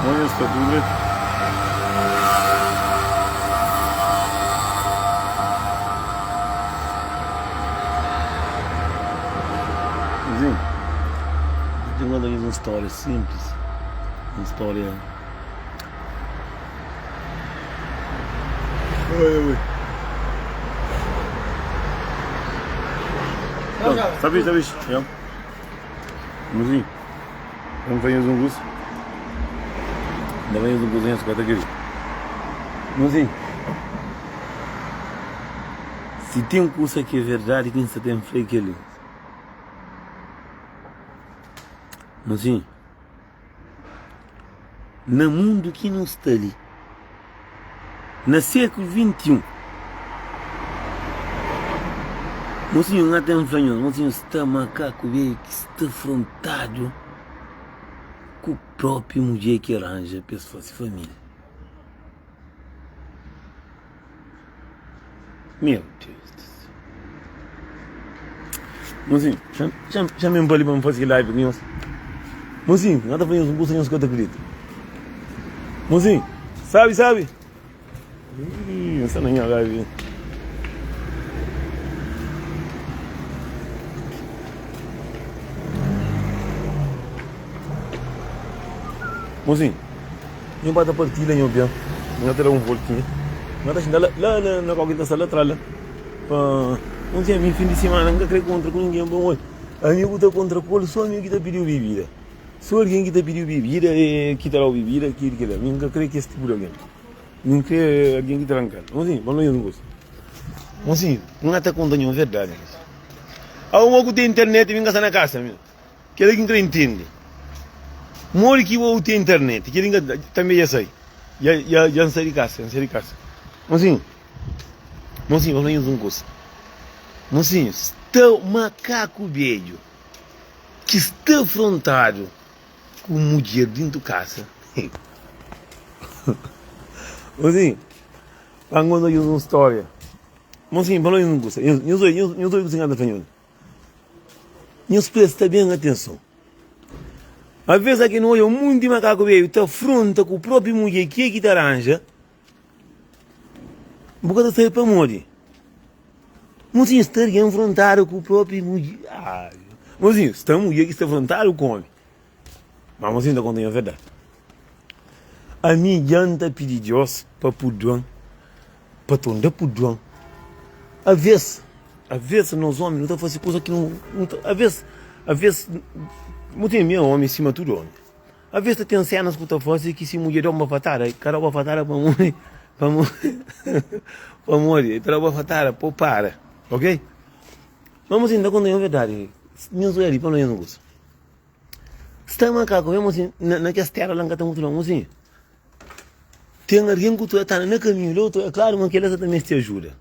Olha esta dura. Sim. Tem uma história simples. Uma história. Oi. Sabes? Ja. Musik. Vamos fazer um curso. Ainda vem um curso em essa categoria. Musik. Se tem um curso aqui é verdade, quem se tem freio ali. Musik. No mundo que não está ali. No século XXI. Mocinho, não tem fanho, mocinho, está macaco velho que está afrontado com o próprio mulher que arranja pessoas e família. Meu Deus do céu. Mocinho, chama um boli para me fazer live com nós. Mocinho, nada foi um curso em uns que eu acredito. Mocinho, sabe? Essa não é live. Mozinho, eu bato a partida em Obiang, não terá voltinho. Não está lá na qualquer sala atrás. Mozinho, meu fim de semana não quero contra com ninguém bom. Amigo está contra polo, só amigo que está pedindo bebida. Só alguém que está pedindo bebida e que está lá bebida, que lá. Nunca creio que esse tipo de alguém. Nunca creio alguém que está arrancando. Mozinho, vamos lá não gosto. Mozinho, não está contando a verdade. Há um que tem internet e vem gastar na casa, meu. Que alguém que entende. Mori que eu tenho internet, que ninguém também já sai. Já sai de casa, Mozinho, vamos fazer um curso. Mozinho, está o macaco velho que está afrontado com mulher dentro de casa. Mozinho, vamos fazer uma história. Mozinho, vamos fazer um curso. Eu sou cozinhado espanhol. Meus prestem bem atenção. Às vezes aqui não olha muito de macaco velho, está afronta com o próprio mulher que te arranja. Bocado sair para morrer. Mozinho, está enfrentado com o próprio mulher. Mozinho, está mulher que está enfrentado com homem. Mas mozinho está contando a verdade. A minha janta pedir Deus para puduan, para tondar puduan. Às vezes nós homens não estamos fazendo coisa que não. Às vezes muito meu homem em cima de tudo homem. Às vezes tem cenas que tu fazes que se mulher dá uma fatada, cara uma fatada para morrer, para morrer, para uma fatada para, ok? Vamos ainda quando é verdade, não sou ali para não gosto. Está macaco, vamos assim na que terra lá que estamos tudo, vamos assim. Tem alguém que tu está na caminho, outro é claro, mas que ela também te ajuda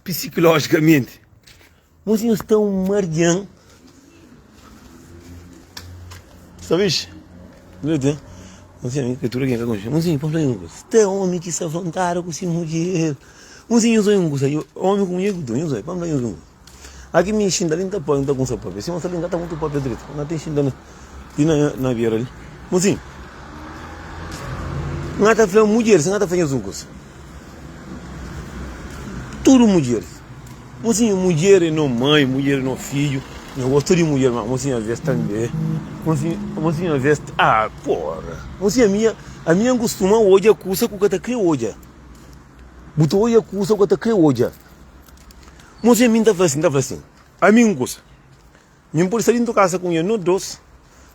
psicologicamente. Mozinho, está um mardião. Sabes? Não é? Mozinho, que tu aqui na concha. Mozinho, para falar um coisa. Está homem que se afrontaram com esse mulher. Mozinho, eu sou um coisa. Homem com mulher que tu, eu sou. Para falar um coisa. Aqui me enchendo ali, não está com seu papel. Se você não está muito papel direito, não tem enchendo na beira ali. Mozinho, não está falando mulher, não está falando um coisa. Tudo mulheres. Mocinho, mulher é não mãe, mulher é não filho. Eu gosto de mulher, mas mocinho, às vezes também. Mocinho, às vezes. Porra. Mocinho, a minha costuma hoje a coisa que eu te criei hoje. Botou hoje a coisa que eu te criei hoje. Mocinho, a mim está assim. A minha coisa. Minha por sair de casa com ele, não dois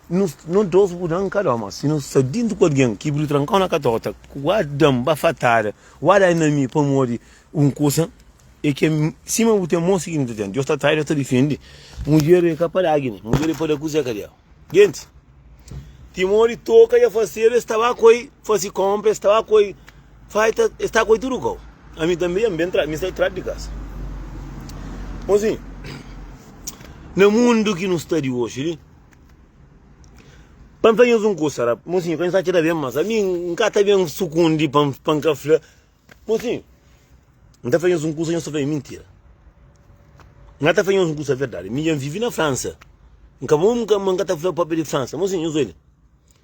mudam caramba. Se não se dentro com alguém que brilha trancar na catota, guardam, bafatara, guarda enemy para morrer, coisa. E que cima o teu moço seguinte dentro, eu estou atrás, eu estou defendendo. Mulher é capaz de águia, mulher é para cozinhar cadê? Gente, Timori toca e a fazer, estava com aí, fazer compra, estava com aí, está com aí tudo igual. A mim também, me está atrás de casa. Mozinho, no mundo que não está de hoje, para fazer um curso, mozinho, quando está tirando bem, mas a mim, nunca está bem sucundi para café. Mozinho, não está fazendo um curso, não está fazendo mentira. Não está fazendo um curso, é verdade. Eu vivi na França. Acabou que manga tá falando papel de França, mocinho, ele.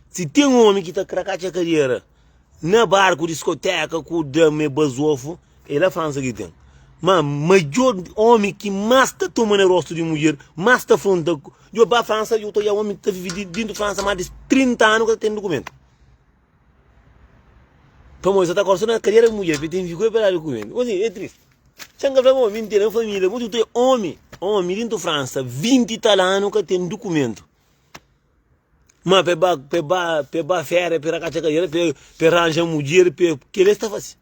Se tem um homem que tá cracate a carreira na barco, discoteca, com o dame basofo, ele é a França que tem. Mas maior homem que mais tá tomando o rosto de mulher, mais tá falando, eu para a França, eu tô aí homem que tá vivendo dentro da França há mais de 30 anos que tem documento. Para você tá cortando a carreira de mulher, tem que ficar documento. Mocinho, é triste. Chega para mim, mentira, família, muito tem homem dentro da França, 20 anos que tem documento. Mas para férias, para a carreira, para arranjar mulher, para que ele está fazendo.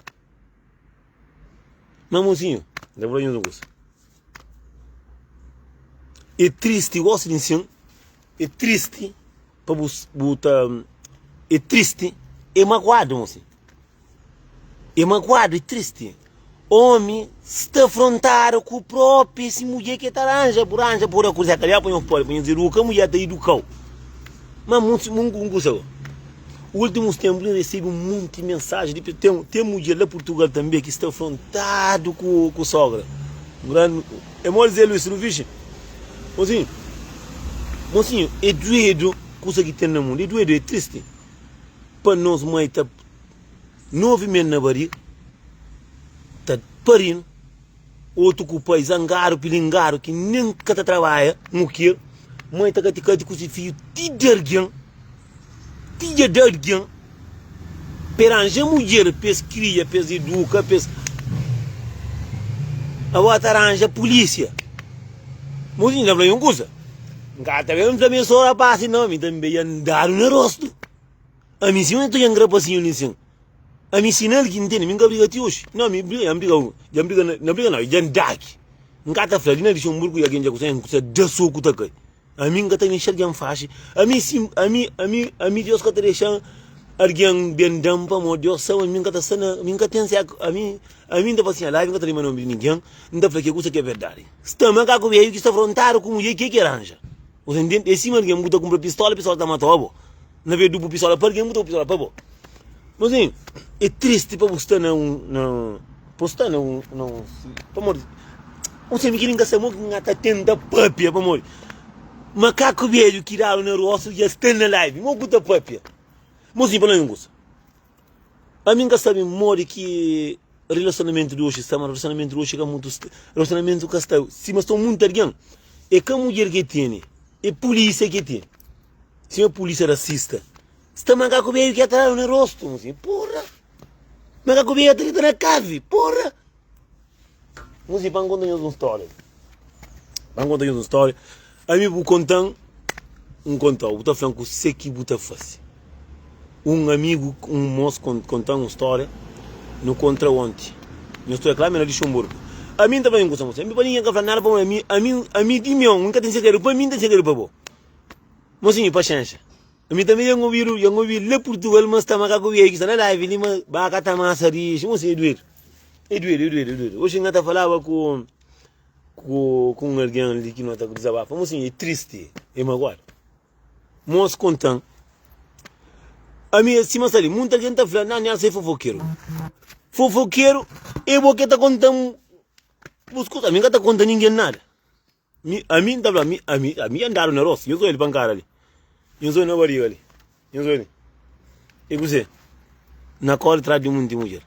Mas, mocinho, lembrou de um negócio. É triste, eu gosto de dizer, é triste, para botar, é triste, é magoado, mocinho. É magoado, é triste. Homem está afrontado com o próprio, esse mulher que está arranja, por a coisa que ele põe dizer, o que a mulher está educado. Mas muito gostava. Últimos tempos eu recebo muita mensagem. Tem mulher lá em Portugal também que está afrontado com a sogra. É mole dizer isso, não vixe? Mocinho, é doido coisa que tem no mundo. É doido, é triste. Para nós, mãe, está 9 meses na barriga. Está parindo. Outro com o pai zangaro, pilingaro, que nunca trabalha, no que mãe está caticando com o filho, tiderguian, peranja mulher, pes cria, pes educa, pes. A outra aranja polícia. Mas ainda não é uma coisa. Gata, eu não também sou rapaz, não, me também andar no rosto. A mim sim, eu estou em grapacinho nisso. A mim sinal que entende, me briga ti hoje. Não, me briga, não, já andaki. Gata, Fladina de Xamburgo e alguém já consegue dar soco da cai. A mim gata me enxerga em faixa. A mim Deus que te deixa alguém bem dampa, mo Deus sabe, a mim gata sana, a mim gata tem a mim da paciência live, gata não me ninguém, não fala que coisa que é verdade. Estamos cá com o que está afrontado com o que arranja. Você entende? Esse mano que muda comprar pistola tá matando. Não vê duplo pistola, para quem muda pistola para bo. Mas assim, é triste para você não postar não, para morrer. Você me quer encaixar muito que está tendo papia para morrer. Macaco velho que dá no rosto e está na live, não puta papia. Mas assim, para não gosta. A mim que sabe morre que relacionamento de hoje, está um relacionamento de hoje que é muito relacionamento que está, se mas estou muito alguém, é que a mulher que tem, é a polícia que tem. Se é a polícia racista, está macaco velho que está no rosto, assim, porra. Macaco velho que está na cave, porra. Mas assim, para contar uma história. A mim vou contar vou estar falando com você que vou fazer. Um amigo, um moço contar uma história, no contra ontem. Minha história clara, mas de Xamburgo. A mim também não gosta, a mim para ninguém falar nada para mim, a mim de mim, nunca tem segredo, para mim tem segredo para você. Mas sim, paciência. A mim também eu ouvi lá Portugal, mas está macaco velho que está na live, ele mas baca tá massa riche, mas é doido. Hoje eu estava falava com alguém ali que não está com desabafo, mas sim, é triste, é magoado. Moço contando. A minha cima ali, muita gente está falando, não sei fofoqueiro. Fofoqueiro, é porque está contando, escuta, a mim não está contando ninguém nada. A mim está falando, a mim andaram na roça, eu sou ele pancara ali. Eu sou na barriga ali. Eu sou ele. E você, na cor atrás de muita mulher.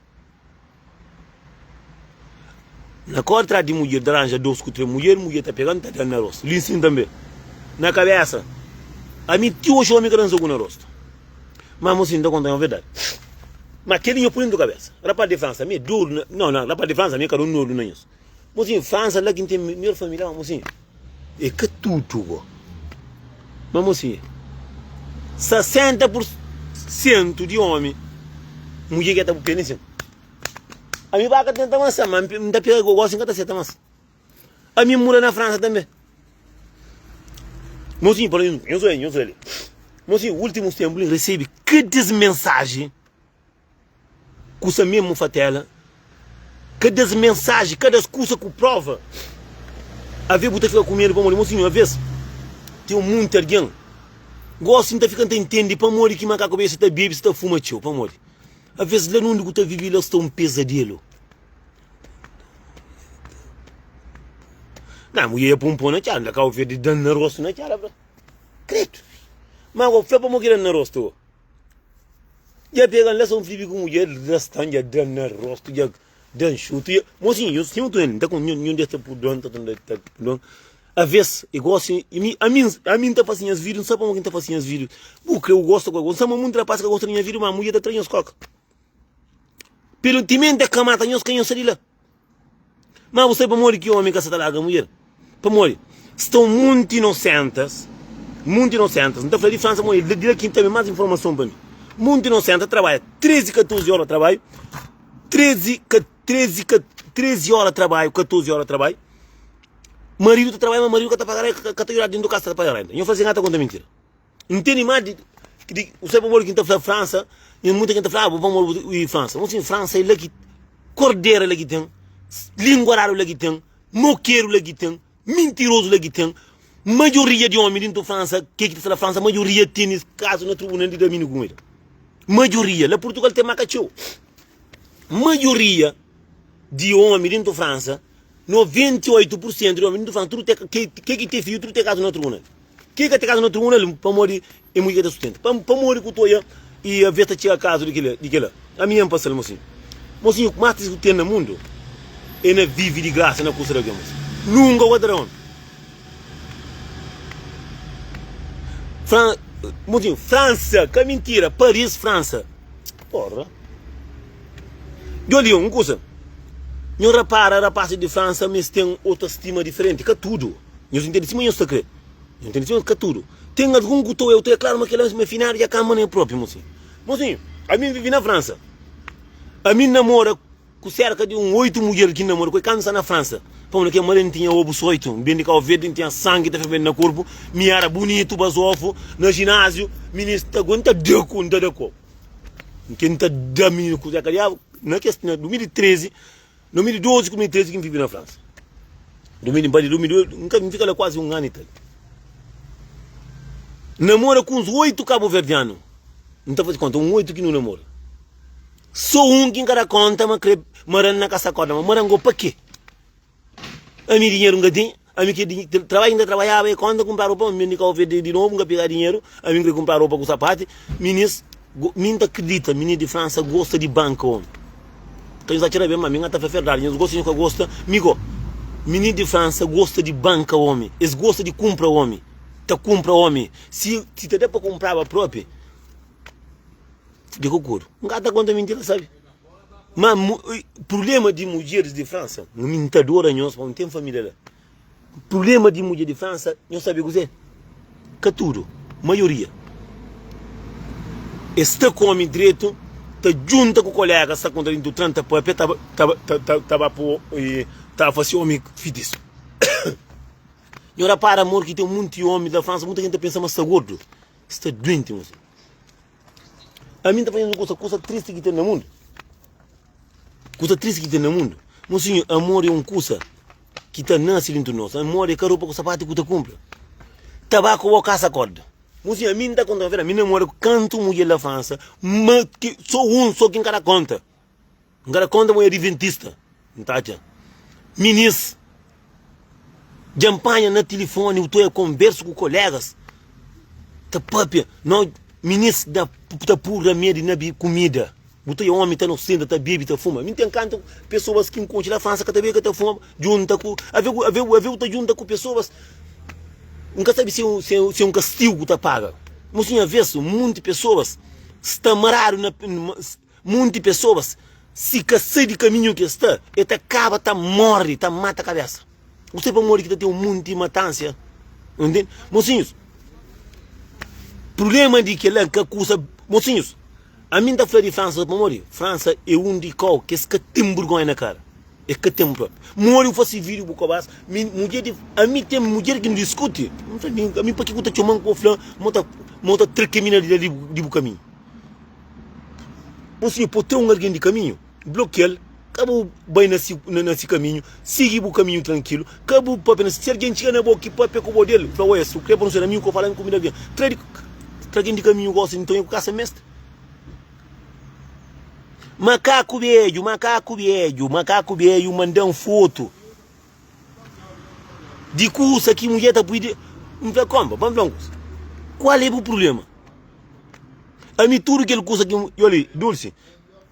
Na cor atrás de mulher, de arranja 2 com 3 mulher está pegando, está dando na roça. Linsin também. Na cabeça. A mim, tio, eu me garanto com na roça. Mas mocinho, não conta a verdade. Mas aquele eu põe na cabeça. Rapaz de França, me duro. Não, rapaz de França, me caro no não é isso. Mocinho, França, lá que tem melhor família, mocinho. É que tudo, mas mocinho, 60% de homem, mulher que está por pênis. A minha vaca tenta massa, mas não está pegando igual 57 massa. A minha mora na França também. Mocinho, por exemplo, eu sou ele. Mocinho, últimos tempos, ele recebe cada mensagem com essa mesma fatela, cada mensagem, cada coisa com prova. A ver, você fica comendo para morrer, mocinho, a vez, tem muito alguém. Gosto de ficar entendendo para morrer que macaco bem, você está bebendo, você está fumando, tio, para morrer. A vezes, lá onde você vive, lá está um pesadelo. Não, mulher é pompona, tchau, não acaba de dar na roça, não, tchau, credo. Mas o foi para morrer no rosto. Já pega lá são filho com mulher, rastan já dan no rosto, já dan chute. Mocinho, eu sinto ele, tá com nenhum desse por dentro, tá por a vez, igual assim, a mim tá fazendo as vídeos, não sabe como quem tá fazendo as vídeos. Porque eu gosto, não sabe muito rapaz que gosta de minha vídeo, mas a mulher tá traindo os cocos. Pelo timento da cama, tá os canhões ali lá. Mas você para morrer que o homem que está lá, a mulher, para morrer, estão muito inocentes, não está falando de França, morrer, de aqui tem mais informação para mim. Muito inocente, trabalha 13, 14 horas de trabalho, 13 horas de trabalho, 14 horas de trabalho. Marido está trabalhando, mas marido que está pagando, que está dentro do casa, está pagando. Eu fazia nada contra mentira. Entende mais de você para morrer que está falando França, e muita gente fala, vamos morrer em França. Mas em França, ele aqui, cordeiro ele aqui tem, linguarário ele aqui tem, moqueiro ele aqui tem, mentiroso ele aqui tem. Maioria de homens dentro da França, que está na França, maioria tem caso no tribunal de domínio com ele. Maioria, lá Portugal tem macachu. Maioria de homens dentro da França, 98% de homens dentro da França, tudo que tem filho, tudo tem caso no tribunal. Que tem caso no tribunal, para morrer é mulher de sustento. Para morrer com toia e a vez tinha caso daquela. A minha passa mocinho. Mocinho, o mais que tem no mundo, ele vive de graça na costa da gama. Nunca o padrão. Mocinho, França, que mentira, Paris, França. Porra. Eu li uma coisa. Eu rapaz de França, mas tem outra estima diferente, que tudo. Eu entendi, mas eu estou crendo. Eu entendi, que tudo. Tem algum que eu tenho claro, mas que ela me final e a cama nem próprio, mocinho. Mocinho, a mim vive na França. A mim namora com cerca de 8 mulheres que namoram, que cansa na França. Para que a mulher tinha ovo 8, bem de cá o verde, tinha sangue, tá fazendo no corpo, me era bonito, basofo, no ginásio, ministro, aguenta de conta da copa. Quem tá da menina com na questão de 2013, 2012, 2013 que vive na França. 2012, nunca me fica lá quase um ano e tal. Namora com uns 8 cabo-verdianos. Não está fazendo conta, 8 que não namora. Só um que encara conta, mas morando na casa corda, mas morando para quê? A mim dinheiro nunca tem, a mim que ainda trabalhava e quando comprar roupa, a mim nunca ouvi de novo, nunca pegar dinheiro, a mim que comprar roupa com sapato, meninos, minha acredita, menino de França gosta de banco, homem. Então, já tira bem, mas minha tá verdade, eles gostam de gosta, amigo, menino de França gosta de banca, homem, eles gostam de comprar, homem, tá compra, homem, se te der para comprar a própria, de cocoro, nunca tá conta mentira, sabe? Mas o problema de mulheres de França, não me entendora, não tem família lá. O problema de mulher de França, não sabe o que é? Que tudo, maioria. Está com homem direito, está junto com o colega, está com o 30 por aí, estava fazendo homem fitis. E ora para amor que tem muito homem da França, muita gente pensa, mas está gordo. Está doente, moço. A mim está fazendo coisa triste que tem no mundo. Coisa triste que tem no mundo. Mocinho, amor é uma coisa que está nascendo dentro de nós. Amor é que a roupa com sapato que tu compra. Tabaco ou caça corda. Mocinho, a mim está contando a ver, a mim namoro canto mulher da França, mas só quem cara conta. Um cara conta é adventista. Não Minis. Jampanha no telefone, eu estou converso com colegas. Tá papia, não, minis da pura medo de comida. Botei homem, está no centro, está bebe, está fuma. Me tem canto pessoas que encontram na França, que também está fuma, junta com, a ver, tá junta com pessoas. Nunca sabe se é um castigo que está paga. Mas tinha vez, muitas pessoas estão mararam, muitas pessoas se cansam de caminho que está, e acaba, morre, mata a cabeça. Você para morrer que tem um monte de matância, entende? Mocinhos, problema de que ela que acusa, mocinhos. A mim da de França para morrer. França é um de qual que é tem vergonha na cara. É que tem próprio. Morre fosse vídeo bucabas. A mim tem mulher que não discute. A mim para que eu estou chamando com o flan, monta três caminhos de caminho. Você pode ter alguém de caminho, bloqueia, acabou bem nesse caminho, siga o caminho tranquilo, acabou para apenas se alguém chega na boca que pode pegar o modelo, para o isso, que não ser amigo que eu falo em comida bem. Três de caminho gosta, então eu caço mestre. Macaco velho, mandando foto de curso que mulher está pedindo. Não vê como, vamos lá. Qual é o problema? A mim tudo aquele coisa que eu li, Dulce,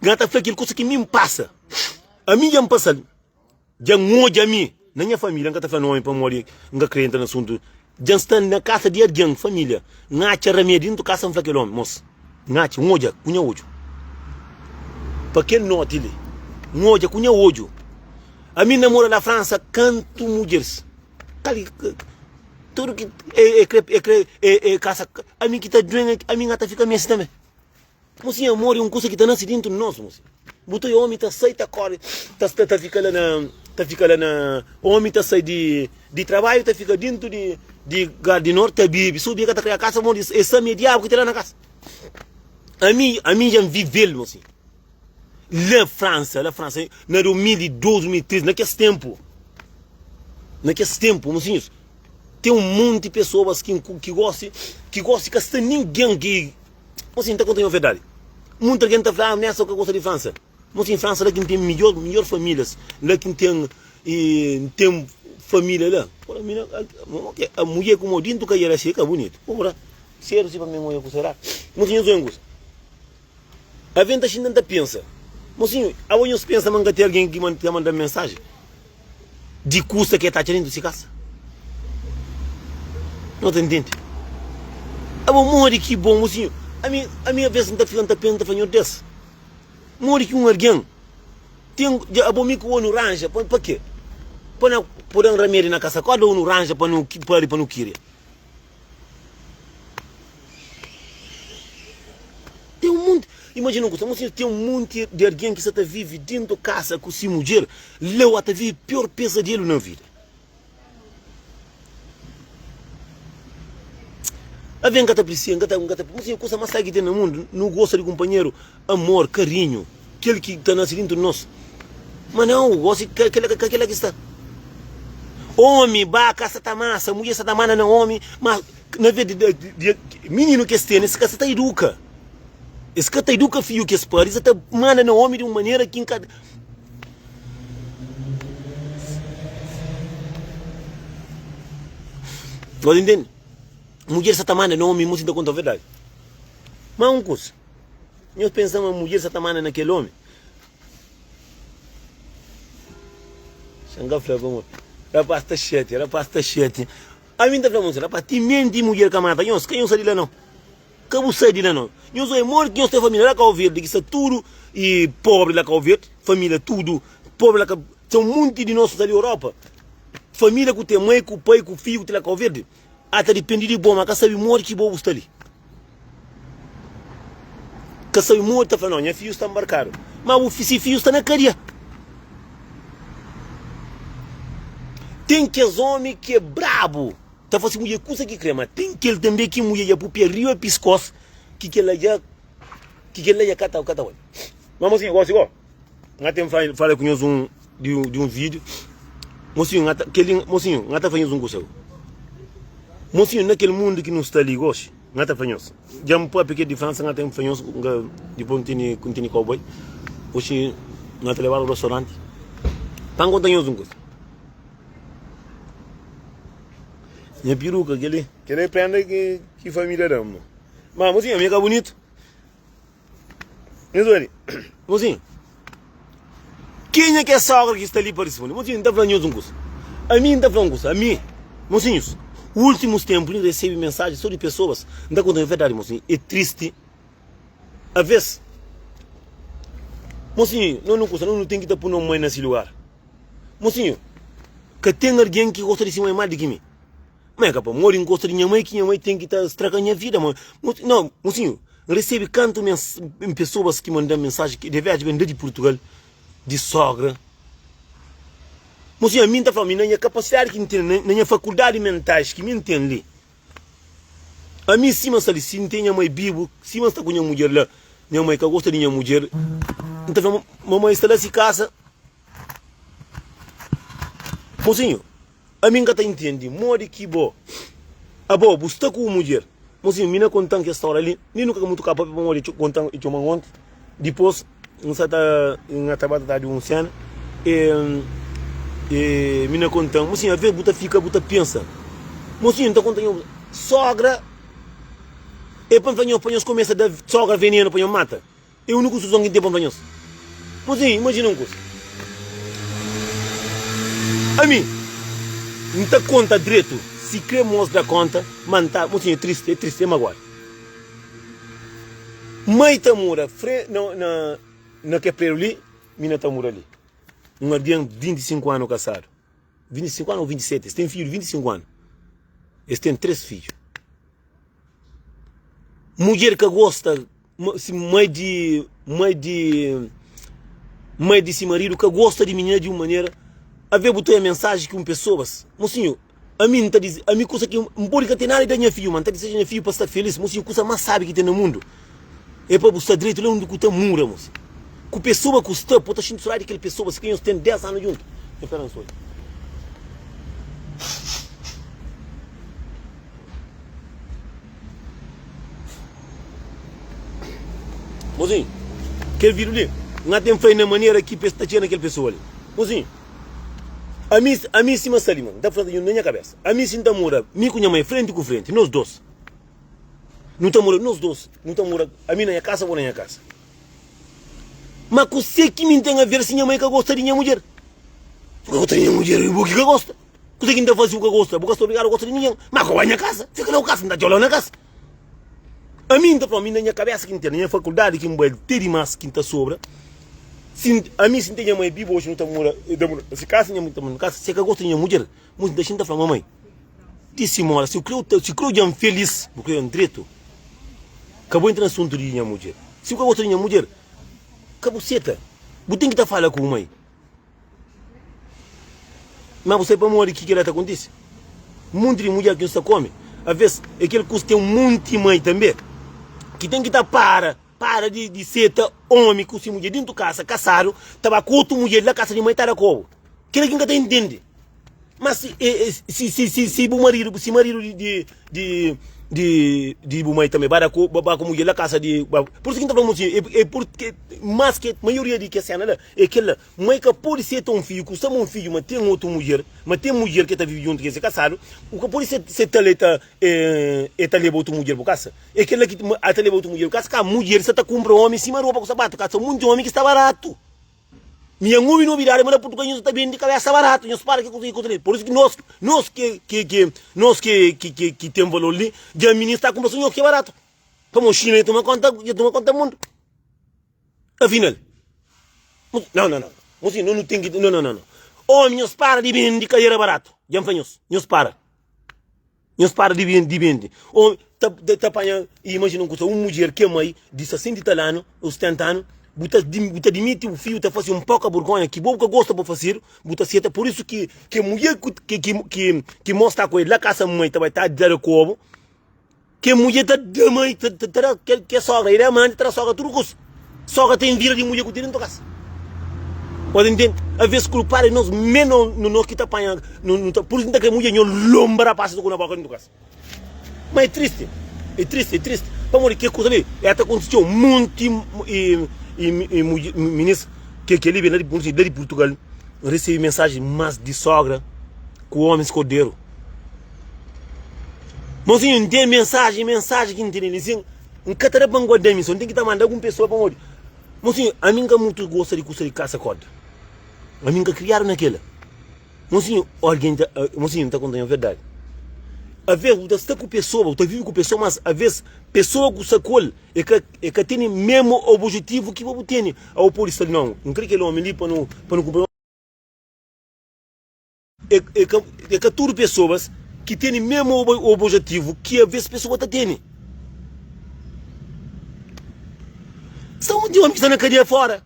gata foi aquele coisa que me passa. A mim já me passa, já ngoja a mim, na minha família, gata foi nome para morrer, nga crente no assunto. Já está na casa de alguém, família, ngacha remédio dentro da casa foi aquele homem, moço. Ngacha, ngoja, cunha hoje. Para que não atile? Ngoja, cunha hoje. A mim namora na França, canto mulheres. Cali, tudo que é casa, a mim que está doendo, a mim gata fica assim também. Mocinha, amor, é uma coisa que está nascendo dentro de nós, mocinha. Botou o homem, está sai, está corre, está fica lá na, o homem está sai de trabalho, está fica dentro de gardenor, está bibi, subir que a casa, amor, essa minha diabo que está lá na casa. A mim já viveu, mocinha. La França, na 2012, 2013, naquele tempo, mocinhos, tem um monte de pessoas que gostam que está ninguém que, mocinho, está contando a verdade. Muita gente está falando, não é só que gosta de França. Mocinho, França, lá que tem melhor famílias, lá que tem família lá. A mulher como dentro que era seca, bonito. Ora, sério, se para mim mulher será. Mocinho, zongos. A venda chinesa pensa. Mocinho, aonde você pensa que tem alguém que manda mensagem? De custa que está tirando de casa? Não te entende? A morre que bom, mocinho. A minha vez não está ficando a fanho desse. Morre que alguém. Tem a bom que o oranja, para quê? Para um remédio na casa, qual é o oranja para não querer? Tem um monte. Imagina você tem um monte de alguém que está vive dentro da casa com sua mulher, leu até vive pior pesadelo na vida. A vem gata precisa, você coisa mais que tem no mundo, não gosta de companheiro, amor, carinho, aquele que está nascendo dentro de nós. Mas não, gosta aquele que está. Homem, casa está massa, mulher está massa não homem, mas na verdade, menino que está nesse casa está educa. Esse cara educa filho que espera, isso até manda no homem de uma maneira que encada. Você entende? Mulher está manda no homem, muito da conta a verdade. Mas um curso. Nós pensamos que a mulher está manda naquele homem. Xangá falou, vamos. Rapaz, está chete. A mim está falando, rapaz, tem mente mulher que mata. Nós, quem não sai de lá não? Como sai de lá não? Nós é morto que nós temos família lá que ouvir, que está tudo e pobre lá que ouvir, família tudo, pobre lá que tem um monte de nossos ali na Europa. Família que tem mãe, com pai, com filho, que tem lá que ouvir. Até depende de bom, mas que sabe morto que bom está ali. Que sabe morto, está falando, minha filho está embarcado. Mas o filho está na cadeia. Tem que os homens que é brabo. Tá fazendo mulher coisa que crema. Tem que ele também que mulher já pupia rio e piscos que ela já cata. Mas mocinho, igual. Até fala com nós de um vídeo. Mocinho, ngata faz um coisa. Mocinho, naquele mundo que não está ali, gosto. Ngata faz. Já me pode pedir de França, ngata faz depois continue cowboy. Hoje ngata levar ao restaurante. Para contar um coisa. Minha peruca, aquele prenda que família damos. Mas, mocinho, minha é bonito. Mocinho, quem é que é sogra que está ali para responder? Mocinho, não está falando um curso. A mim está falando um curso. A mim, mocinhos, últimos tempos eu recebo mensagens só de pessoas. Não está contando a verdade, mocinho. É triste. A vez. Mocinho, não tem que estar pondo uma mãe nesse lugar. Mocinho, que tem alguém que gosta de ser mais do que mim. Mas é capaz, moro em gosto de minha mãe, que minha mãe tem que estragar a minha vida. Não, mocinho, recebe canto pessoas que mandam mensagem que deve vender de Portugal, de sogra. Mocinho, a mim está falando, na minha capacidade que tem, na minha faculdade mentais que me tem ali. A mim, se mas ali, se não tem minha mãe vivo, se mas está com minha mulher lá, minha mãe que gosta de minha mulher, então, mamãe está lá se casa. Mocinho, a mim que entende, mori que bo. A bo, você com mulher. Mocinho, mina contam que esta hora ali, nem nunca muito capaz para mori contar e tomar ontem. Depois, não está na tabata de um cena. E mina contam, mocinho, a ver, buta fica, buta pensa. Mocinho, está contando, sogra E panfanhos começa a dar sogra veneno, panhos mata. É o único solução que tem panfanhos. Mas sim, imagina uma coisa. A mim, não te conta direito. Se quer mostrar a conta, manta, mas sim, é triste, é magoado. Mãe Tamura, na que é ali, minha Tamura ali. Um ardião de 25 anos casado. 25 anos ou 27, eles têm filho de 25 anos. Eles têm 3 filhos. Mulher que gosta, mãe de esse marido que gosta de menina de uma maneira, a ver botou a mensagem que pessoas, mocinho, a mim está dizendo, a mim coisa que um boi que tem nada da minha filho, mano, está dizendo minha filho para estar feliz, mocinho, coisa mais sabe que tem no mundo. É para buscar direito, lá onde que mura, moço. Com pessoa que está, pode estar censurar aquela pessoa, que eles têm 10 anos juntos. Eu não sou. Mozinho, aquele vídeo ali, não tem feio na maneira que está tirando aquela pessoa ali. Mozinho, a mim cima está ali, mano, dá para fazer na minha cabeça. A mim sim está mora, mim com minha mãe, frente com frente, nós dois. Não está mora, nós dois. Não está mora, a mim na minha casa ou na minha casa. Mas você que me tem a ver se minha mãe que gosta de minha mulher. Eu gosto de minha mulher, eu vou que gosta. Você que ainda faz o que gosta, porque estou obrigado a gostar de ninguém. Mas com a minha casa, fica lá o casa, não está lá na casa. A mim, então, a mim na minha cabeça, que tem, na minha faculdade, que me ter mais que está sobra. A mim, se tem a mãe viva hoje, não está mora, se casa, minha mãe está na casa, se que gosta de minha mulher, mas deixa eu falar, mamãe. Disse, mora, se eu creio feliz, porque eu direito, acabou entrando no assunto de minha mulher. Se eu gosto de minha mulher, acabou seta. Você tem que estar falando com a mãe. Mas você para morrer, o que ela acontece? Muito de mulher que você come. Às vezes, aquele custo tem um monte de mãe também. Que tem que estar para de ser homem com mulher dentro de casa, casado, estava com outra mulher na casa de mãe, está com. Aquele que nunca entende. Mas se o marido de mãe também vai com mulher na casa de. Por isso que está falando assim, é porque mais que a maioria de que cena é que ela, mãe que pode ser um filho, custa um filho, mas tem outra mulher, mas tem mulher que está vivendo junto, que é casado, o que pode ser taleta é levar outra mulher para casa. É que ela que até leva outra mulher para casa, que a mulher se está comprando homem, cima roupa com sapato, que muito de homem que está barato. Minha mãe não virá, mas português está bem de cabeça barato, nós para que conseguir. Por isso que nós que temos valor ali, já a menina está comprando sonho que é barato. Como o China toma conta do mundo. Afinal, não. Você não tem que, não. Homem, nós para de bem de carreira barato. Já me fanhos, nós para. Nós para de bem. Homem, apanha, imagina uma mulher que é mãe de 60 anos, ou 70 anos, Buta admite o filho tá fazendo um pouco a vergonha que boca gosta para fazer, buta certa por isso que mulher que mostra com ele lá casa mãe também tá dar como que mulher tá de mãe que sogra ele é mãe tra sogra tudo coisa sogra tem vira de mulher que tem dentro da casa pode entender às vezes culpar nós menos no que tá apanhando por isso que mulher não lombra passa com na boca dentro da casa mas é triste vamos que coisa ali é até aconteceu muito e ministro que ele vem de Portugal recebe mensagem mais de sogra com homens cordeiro. Mas não tem mensagem que não tem assim, um catarabango de missão tem que estar mandando alguma pessoa para morrer. Mas a mim que muito gosta de caça corda. A mim que criaram naquela. Mas alguém está contando a verdade. Às vezes você está com pessoa, você vive com pessoa, mas às vezes pessoa que você colhe é que tem o mesmo objetivo que você tem. A polícia não creio que ele é homem ali para não cumprir. É que tudo pessoas que têm o mesmo objetivo que às vezes pessoa está tendo. Está um monte de homem que está na cadeia fora.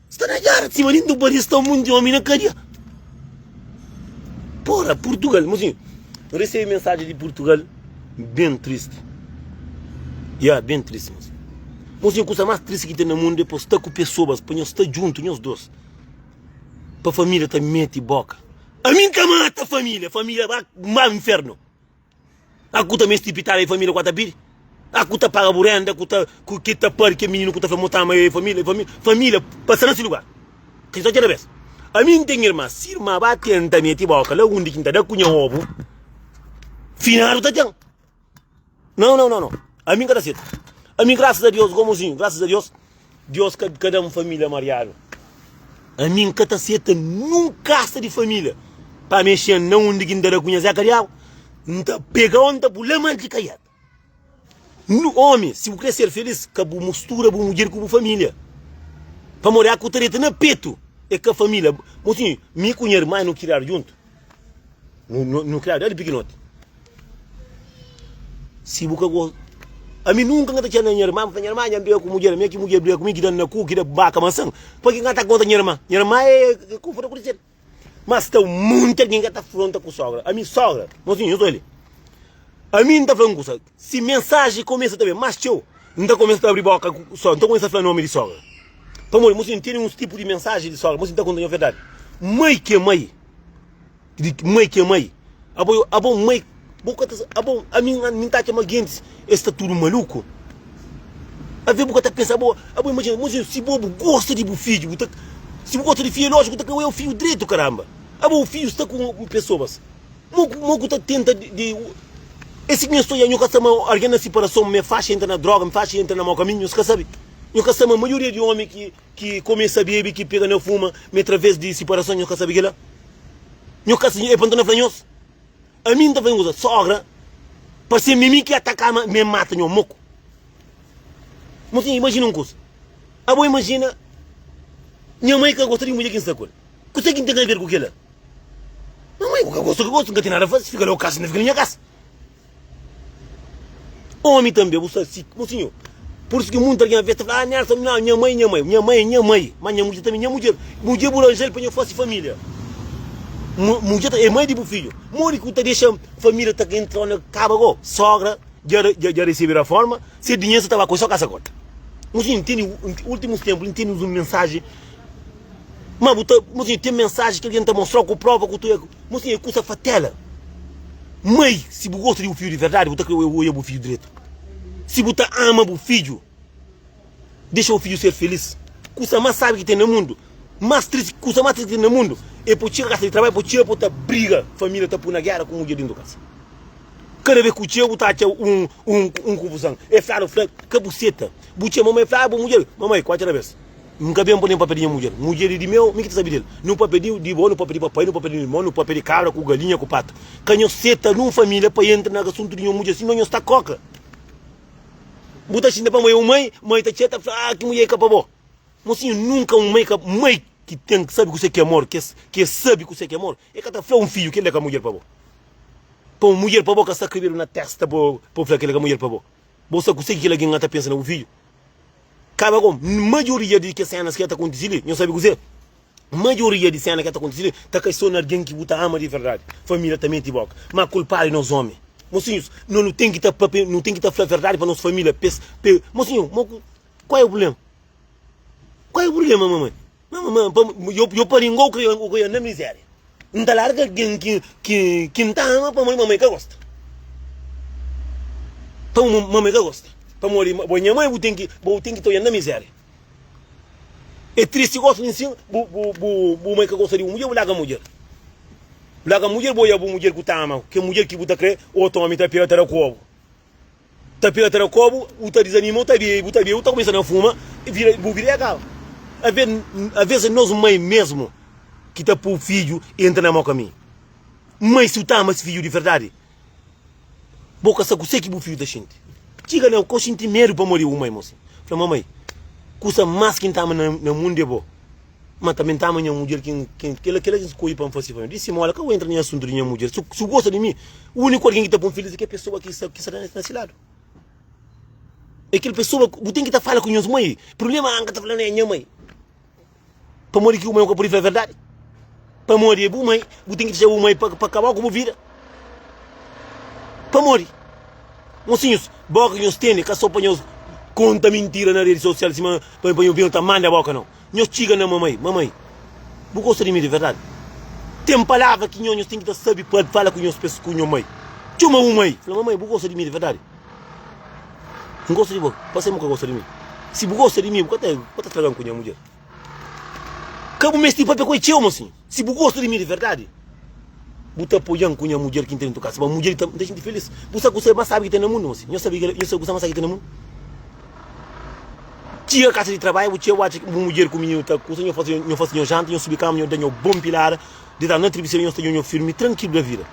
Está na guerra, de cima do país, está um monte de homem na cadeia. Porra, Portugal, mas eu recebi mensagem de Portugal bem triste. Bem triste. Mas a coisa mais triste que tem no mundo é para estar com pessoas, para nós estar juntos, nós dois. Para a família estar mete boca. A mim que mata a família vai mal inferno. A cuta me estipitar a família com a tabiri. A cuta paga burenda, a cuta que está par que menino que está montar a família passando nesse lugar. Que só tinha vez. A mim tem irmã, se irmã vai tentar meter boca, lá onde que está da cunha ovo. Final tá tendo. Não. A mim cada cedo. A mim, graças a Deus, gomozinho, graças a Deus, Deus cada uma família mariado. A mim, cada cedo, nunca está de família. Para mexer, não onde que ainda conhece a carial. Não pega onde por lama de caiado. No homem, se você quer ser feliz, que você mistura a mulher com a família. Para morar com o treta na peito, é que a família. Mocinho, me com a irmã não criar junto. Não criar, é pequenote. Se você gosta. A mim nunca não tinha minha irmã briga com a mulher, minha mulher briga comigo, que dá na cu, que dá baca, maçã. Porque não está contra minha irmã. Minha irmã é confusa por isso. Mas está muito alguém que está fronta com a sogra. A minha sogra, mocinho, eu sou ele. A mim está falando com sogra. Se mensagem começa também, mas tio, não está começando a abrir boca com sogra, não começa a falar nome de sogra. Então, mocinho, tem uns tipos de mensagem de sogra, mocinho está contando a verdade. Mãe que é mãe. Mãe que é mãe. A bom mãe. A mim está chamando gente, está tudo maluco. A ver, você está pensando, imagina, se você gosta de filho, se você gosta de filho, lógico, que é o filho direito, caramba. O filho está com pessoas. Você está tentando de. Esse que eu estou alguém na separação, me faz entrar na droga, me faz entrar no mau caminho, você sabe? A maioria de homens que começa a beber, que pega na fuma, me através de separação, você sabe que lá? É para não falar. A mim está vendo sogra, para ser mimi que atacar, me mata, meu moco. Mas imagina uma coisa. Imagina, minha mãe que gosta de mulher que está com ele. Você que tem a ver com aquela? Mamãe, eu gosto, não tem nada a fazer, fica lá o caso, não fica na minha casa. Homem também, você, mocinho. Por isso que muita gente vê, fala, Nelson, não, minha mãe. Mas minha mulher também, minha mulher burangel para eu fazer família. Mulher é mãe de filho. Mulher que deixa a família tá entrando na caba, sogra, já receber a forma, se dinheiro estava com só casa agora. Mocinho, tem últimos tempos, tem uma mensagem. Mas mocinho, tem mensagem que ele tenta mostrar com prova que tu é. Mocinho, é coisa fatela. Mãe, se você gosta de um filho de verdade, você quer o filho direito. Se você ama o filho, deixa o filho ser feliz. Coisa mais sabe que tem no mundo. Coisa mais triste que tem no mundo. É por tirar casa de trabalho, por tirar, por briga. Família está por na guerra com o mulher dentro da casa. Cada vez que o tio está confusão. É claro, que buceta. Buceta, mamãe, fala, mulher. Mamãe, qual é a vez? Nunca bem para pedir mulher. Mulher de meu, me que sabe dele. Não pode pedir de boa, não pode pedir papai, não pode pedir irmão, não pode pedir cabra, com galinha, com pato. Canho seta numa família para entrar na assunto de uma mulher, senão não está coca. Bota assim para mãe está cheta, que mulher é capaz. Mocinho, nunca mãe que tem que sabe que você quer amor, que sabe que você quer amor, é que está um filho que ele é com a mulher para você. Para uma mulher para você que está escrevendo na testa para falar que ele é com a mulher para você. Você consegue que ele está pensando no filho. Acaba com a maioria de que cenas que está acontecendo, não sabe o que dizer. A maioria de cenas que está acontecendo, está questionando alguém que você ama de verdade. Família também te boca. Mas culpar nós homens. Mocinhos, não tem que estar falando a verdade para nossa família. Mocinho, qual é o problema? Qual é o problema, mamãe? Eu paringo que eu na miséria. Não está larga alguém que não está ama para mamãe que gosta. Para mamãe que gosta. Para minha mãe, eu tenho que estar na miséria. É triste, gosto de ensino, mãe que gosta de mulher, eu largo a mulher. Largo a mulher, vou a mulher que está ama, que a mulher que você crê, ou toma, está pela terra cobo. Está pela terra cobo, você desanima, você começa a fumar, e vira a gala. Às vezes, nós mãe mesmo, que está para o filho, entra no mau caminho. Mãe, se você ama esse filho de verdade, boca só que o filho da gente. Diga não, que eu sinto medo para morrer uma moça. Falei, mamãe, coisa mais que está no mundo é bom. Mas também está uma mulher que ela escolhe para fazer família. Disse, olha, que eu entro nesse assunto de minha mulher. Se gosta de mim, o único alguém que está com filhos é que a pessoa que está nesse lado. É aquela pessoa, você tem que estar falando com minhas mães. O problema é que está falando é minha mãe. Para morrer que o mãe é por isso é verdade. Para morrer, a mãe, você tem que deixar a mãe para acabar com a vida. Para morrer. Mocinhos, boca que nós temos, que só para nós conta mentira na rede social, se para nós ver o tamanho da boca não. Nós chega na mamãe, você gosta de mim de verdade? Tem palavra que nós temos que saber para falar com nós mãe. Chama mãe, fala mamãe, você gosta de mim de verdade? Não gosta de você, você nunca gosta de mim. Se você gosta de mim, você está tragando com a minha mulher. Cabo mestre papel com o teu, mocinho. Se você gosta de mim de verdade, Buta apoiando com a mulher que tem em tua casa. A mulher está deixa de feliz. Você mas sabe que tem no mundo, moço. Eu sabia que eu mas sabe que tem no mundo. Tia casa de trabalho, tia watch uma mulher com menino tá com eu faço janta, eu subi cama, eu tenho bom pilar, de dar na entrevista eu estou firme, tranquilo da vida.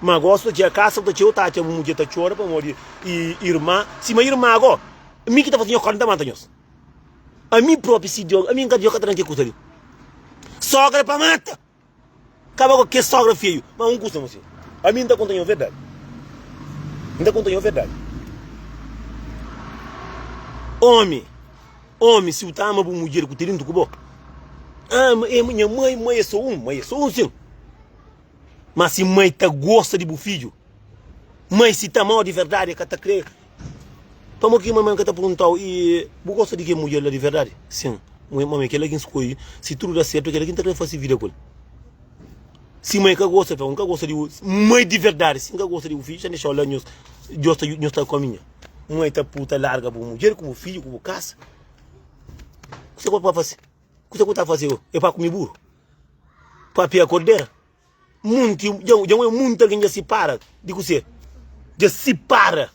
Mas gosto de casa, da tia tá, uma mulher tá chora para morrer e irmã, se minha irmã agora, mim que tá fazendo 40 mantanhos. A mim próprio se deu, a mim que deu que tranquilo custa ali. Sogra para mata. Acaba com que sogra feio, mas um custa você. A mim ainda contando a verdade. Ainda contando a verdade. Homem, se o tá ama por mulher que tem do cubo. É minha mãe é só um sim. Mas se mãe tá gosta de filho, mãe se tá mal de verdade, que tá crendo. Para que mamãe que tá perguntando e você gosta de que mulher lá de verdade? Sim. Mamãe que ela que escolhe, se tudo dá certo, que ela que tá querendo fazer vida com ele. Se mãe que gosta, não gosta de mãe de verdade, se não gosta de filho, já deixa olhar nós está com a minha. Mãe tá puta larga por mulher, como filho, como casa. O que você pode fazer? O que você pode fazer? É para comer burro? Para piar cordeira? Muito, já é muito alguém já se para. Digo você, já se para.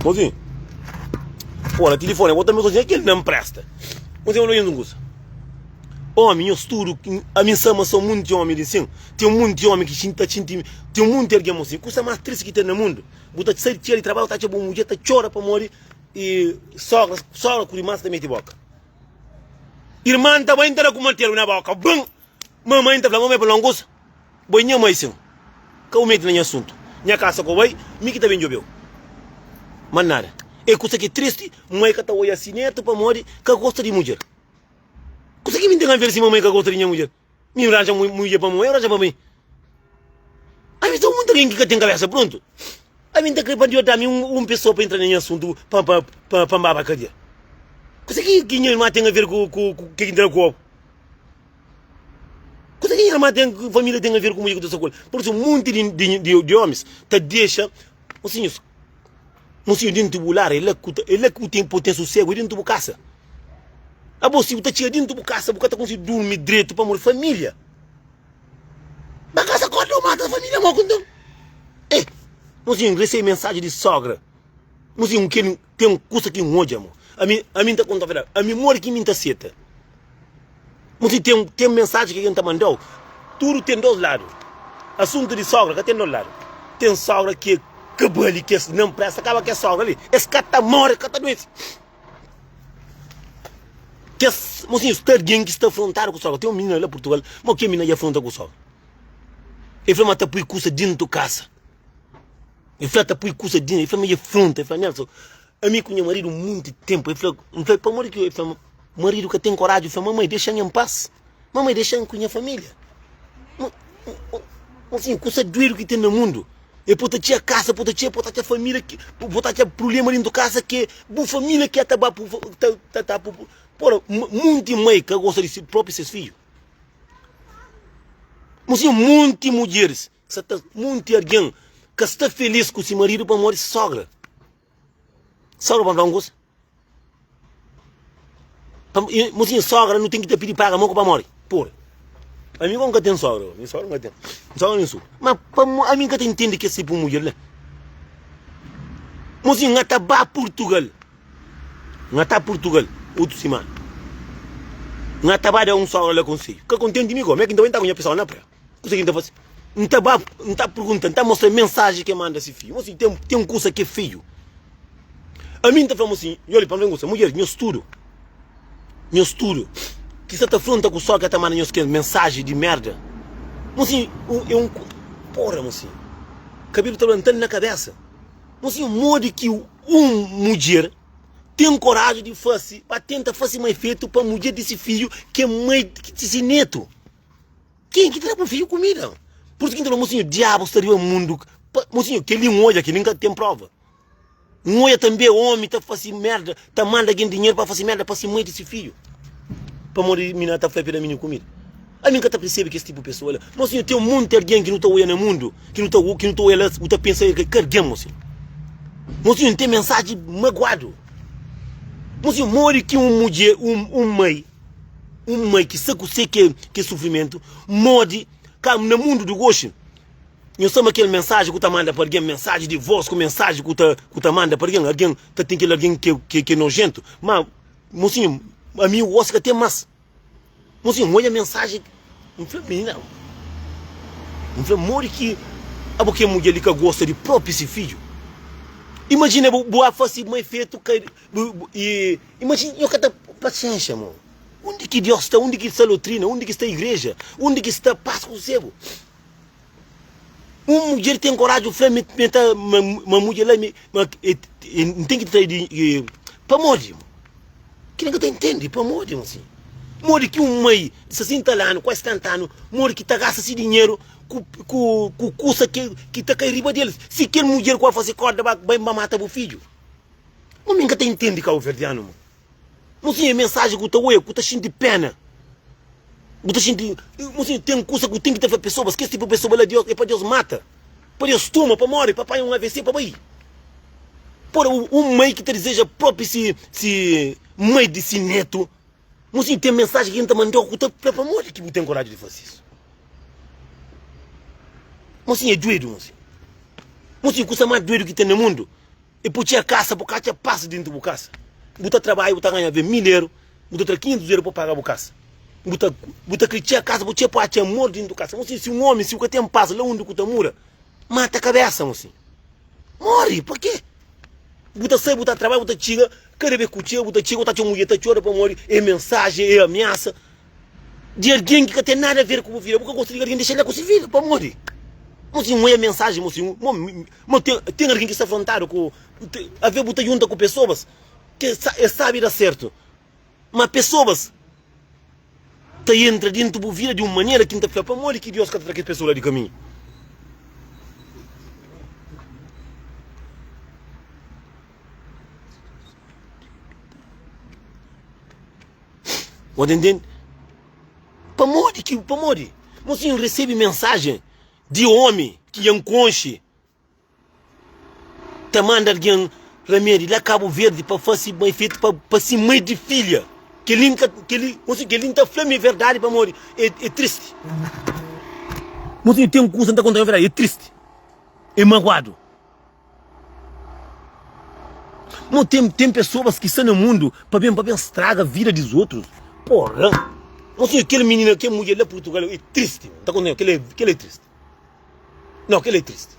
Mozinho, olha, telefone, eu vou também cozinhar que ele não presta. Mozinho, eu não gosto. Homem, eu estudo, a minha sama são muito homens assim. Tem um monte de homem que tinta, tem um monte de alguém assim. Coisa mais triste que tem no mundo. Bota de sair de trabalho, tá tipo mulher, tá chora para morrer e sogra com irmã também de boca. Irmã também tá com manter na boca. Bum! Mamãe tá falando, mamãe para longosa. Boi minha mãe sim. Que o medo nem assunto. Minha casa com vai, me que tá bem joveu. Mas nada. É coisa que é triste, mãe que tá olhando assim neto para morrer, que gosta de mulher. Coisa que me tem a ver se mamãe que gosta de minha mulher. Me arranja mulher para mãe, arranja para mim. A mim tem muita gente que tem cabeça, pronto. A mim tem que para mim pessoa para entrar nesse assunto para babar cadeia. Coisa que minha irmã tem a ver com que entra no corpo. Coisa que minha irmã tem, família tem a ver com mulher que está coisa. Por isso, um monte de homens te deixa, assim, dentro do lar, ele que tem potência sossego dentro da casa. A você está cheia dentro da casa, porque está conseguindo dormir direito para morrer família. Mas casa acorda ou mata a família, mal então. Mozinho, recebi mensagem de sogra. Mozinho, que tem um coisa que ódio, amor. A mim está contando a verdade. A memória que me está seta. Mozinho, tem mensagem que a gente está mandando. Tudo tem dois lados. Assunto de sogra, que tem dois lados. Tem sogra que cabelo, que não presta, acaba que é sogra ali. Esse cara está morto, cara está doente. Mozinho, está alguém que está afrontado com o sogra. Tem um menino lá em Portugal, mas que menino já afronta com o sogra? Ele fala, mas põe coisa dentro da casa. Ele fala, põe coisa dentro. Ele fala, mas afronta. Ele fala, Nelson, a mim com meu marido muito tempo. Ele fala, para morrer que eu falo, marido que tem coragem. Ele fala, mamãe, deixa em paz. Mamãe, deixa com a minha família. Assim, coisa doida que tem no mundo. E pode ter casa, pode ter família, pode ter problema dentro da casa que boa família que está muito mãe que gosta de si próprio seus filhos. Mas muitas mulheres, muito alguém que está feliz com seu marido para morrer sogra. Sogra para dar um gosto. Mas sogra não tem que te pedir paga mão para morrer. Por. A mim nunca tem sogra. Minha sogra nunca tem. Sogra não sou. Mas a mim nunca entende que é assim para mulher, né? Mas não está para Portugal. Não está Portugal. Outro semana. Não está para dar um sogra lá consigo. Que contente comigo. Como é que então está com a pessoa na praia? O que está fazendo? Não está perguntando, está mostrando mensagem que manda esse filho. Mas tem um curso que é filho. A mim está falando assim, olha para mim, mulher, meu estudo. Que você está falando com o sol que está mandando mensagem de merda. Mas assim, porra, mas assim, cabelo está levantando na cabeça. Mas assim, o modo que mulher tem coragem de fazer, para tentar fazer mais feito para a mulher desse filho que é mãe desse neto. Quem que traz para o filho comida? Por isso que então, mocinho, diabo estaria no mundo. Mocinho, que ele olha, que nunca tem prova. Um olha também, homem, tá fazendo merda, tá mandando alguém dinheiro para fazer merda para ser mãe desse filho. Para morrer, mina, tá fazendo a minha comida. A minha tá percebe que esse tipo de pessoa, olha. Mocinho, tem um monte de alguém que não está olhando no mundo, que não está olhando, que está pensando que quer alguém, mocinho. Mocinho, tem mensagem magoado. Mocinho, morre que mulher, mãe que sabe que é sofrimento, morre, calma, no mundo do gosto. Eu sei aquela mensagem que tu manda para alguém, mensagem de voz, com mensagem que tu manda para alguém tem aquele alguém que é nojento. Mas, mocinho, a mim eu gosto que tem mais. Mocinho, olha a mensagem, não foi menina, não foi morre que a boca mulher que gosta de próprio esse filho. Imagina, boa face mais feito, imagina, eu quero paciência, mano. Onde que Deus está? Onde que está a doutrina? Onde que está a igreja? Onde que está a paz com o céu? Uma mulher tem coragem de uma mulher lá, tem que ter para morrer. Que ninguém entende, para morrer, assim. Morre que mãe de 60 anos, quase 70 anos, morre que está gastando esse dinheiro com custa que está caindo riba deles. Se quer mulher que vai fazer corda, vai matar o filho. Mas ninguém entende que é o verdiano, mano. Não sei a mensagem que eu estou sentindo pena. Tem coisa que tem que ter para pessoas, que esse tipo de pessoa é para Deus mata. Para Deus toma, para morrer, para pai um AVC, para ir. Por mãe que te deseja próprio se mãe desse neto. Mocinho, tem mensagem que a gente mandou para morrer, que não tem coragem de fazer isso. Mocinho, é doido, mocinho. Mocinho, coisa mais doido que tem no mundo. É por a casa, por causa passa dentro da casa. Buta trabalho, buta ganhar 1.000 euros, buta ter 500 euros para pagar a casa. Buta criar a casa, buta pode amor dentro da casa. Mocinho, se um homem, se o que tem passa lá onde tu mora, mata a cabeça, mocinho. Morre, por quê? Buta sai, buta trabalho, buta chega, quer ver com o tio, buta chega, buta mulher, tá chora para morrer, é mensagem, é ameaça. De alguém que não tem nada a ver com o filho, porque eu gosto de alguém deixar ele com o filho para morrer. Mocinho, não é mensagem, mocinho. Tem alguém que está afrontado com. A ver, buta junta com pessoas que sabe dar certo. Mas pessoas que entram dentro da vida de uma maneira que não está para morrer, que Deus quer trazer pessoas de caminho. Entendendo? Para morrer. Mocinho, recebe mensagem de homem que é um conche. Te manda alguém remédio lá Cabo Verde para fazer bem feito para ser mãe de filha. Que ele está flame verdade para morrer. É triste. Mocinho, tem um curso que conta a verdade. É triste. É magoado. Não tem pessoas que estão no mundo para bem estraga a vida dos outros. Porra! Mocinho, aquele menino, aquela mulher lá em Portugal é triste. Está contando? Aquele é triste. Não, aquele é triste.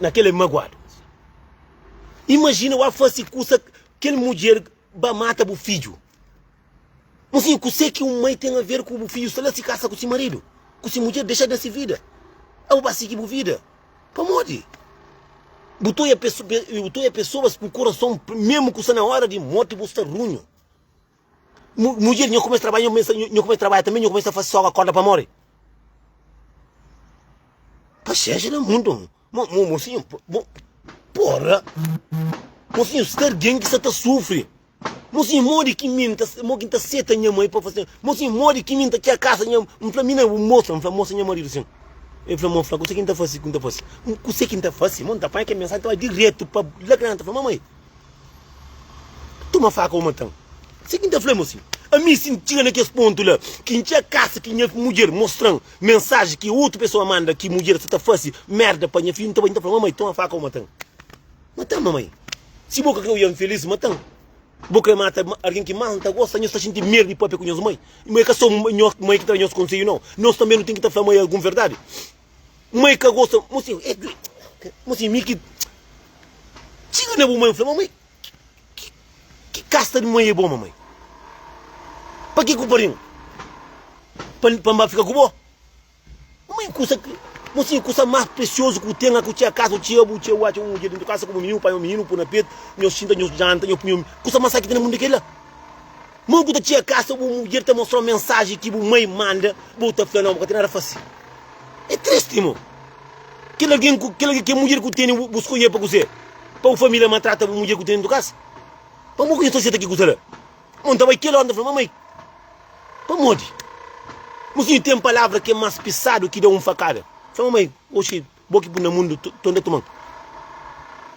Naquele é magoado. Imagina o fazer coisa aquela mulher mata o filho. Mocinho, eu sei que uma mãe tem a ver com o filho, se ela se casa com o seu marido, com sua mulher, deixa dessa vida. Ela vai seguir a vida. Para morrer. Botou a pessoas com o coração, mesmo que na hora de morte, você está ruim. Mulher não começa a trabalhar, também não começa a fazer só a corda para morrer. Paciência no mundo. Mocinho, porra. Mocinho, se tem alguém que está sofre. Mocinho, morre que minta, morre que seta minha mãe para fazer. Mocinho, morre que minta que a casa, para mim não moça, minha marido assim. Eu falei, moça, você que está fazendo, você que está fazendo, mano, tá pai que a mensagem vai direto para lá grande, falei, mamãe. Toma faca uma tão. Você que está falando, mocinho. A mim sentia naquele ponto lá, que tinha casa, que tinha mulher mostrando mensagem que outra pessoa manda, que mulher está fazendo merda para minha filha, então falando, mamãe, toma faca uma tão. Matão, mamãe. Se boca que eu ia infeliz, matão. Boca mata alguém que mais não gosta, nós está sentindo merda de própria com nós mãe. Mãe que só mãe que está nos conselho não. Nós também não tem que estar falando alguma verdade. Mãe que gosta, mocinho, me que chega na boa mãe, falei, mamãe, que casta de mãe é boa, mamãe? Para que comparinho? Para ficar com boa? Mãe, coisa que Mocinho, coisa mais precioso que tem que tinha casa, tinha watch um dia dentro de casa como menino, pai, um menino, por na peito, meu cinta, meu janta, meu coisa mais aqui tem no mundo daquele lá. Mano, que tinha casa, uma mulher te mostrou uma mensagem que a mãe manda, bota falando, não, porque tem nada fácil. É triste, irmão. Que a mulher que tem, buscou para você. Para a família maltrata a mulher que tem dentro de casa. Para morrer, estou aqui com você. Não estava aqui lá, onde falou, mamãe. Para morrer. Mas tem palavra que é mais pesado que dá facada. Fala, mamãe, hoje, boque para o mundo, onde tomando.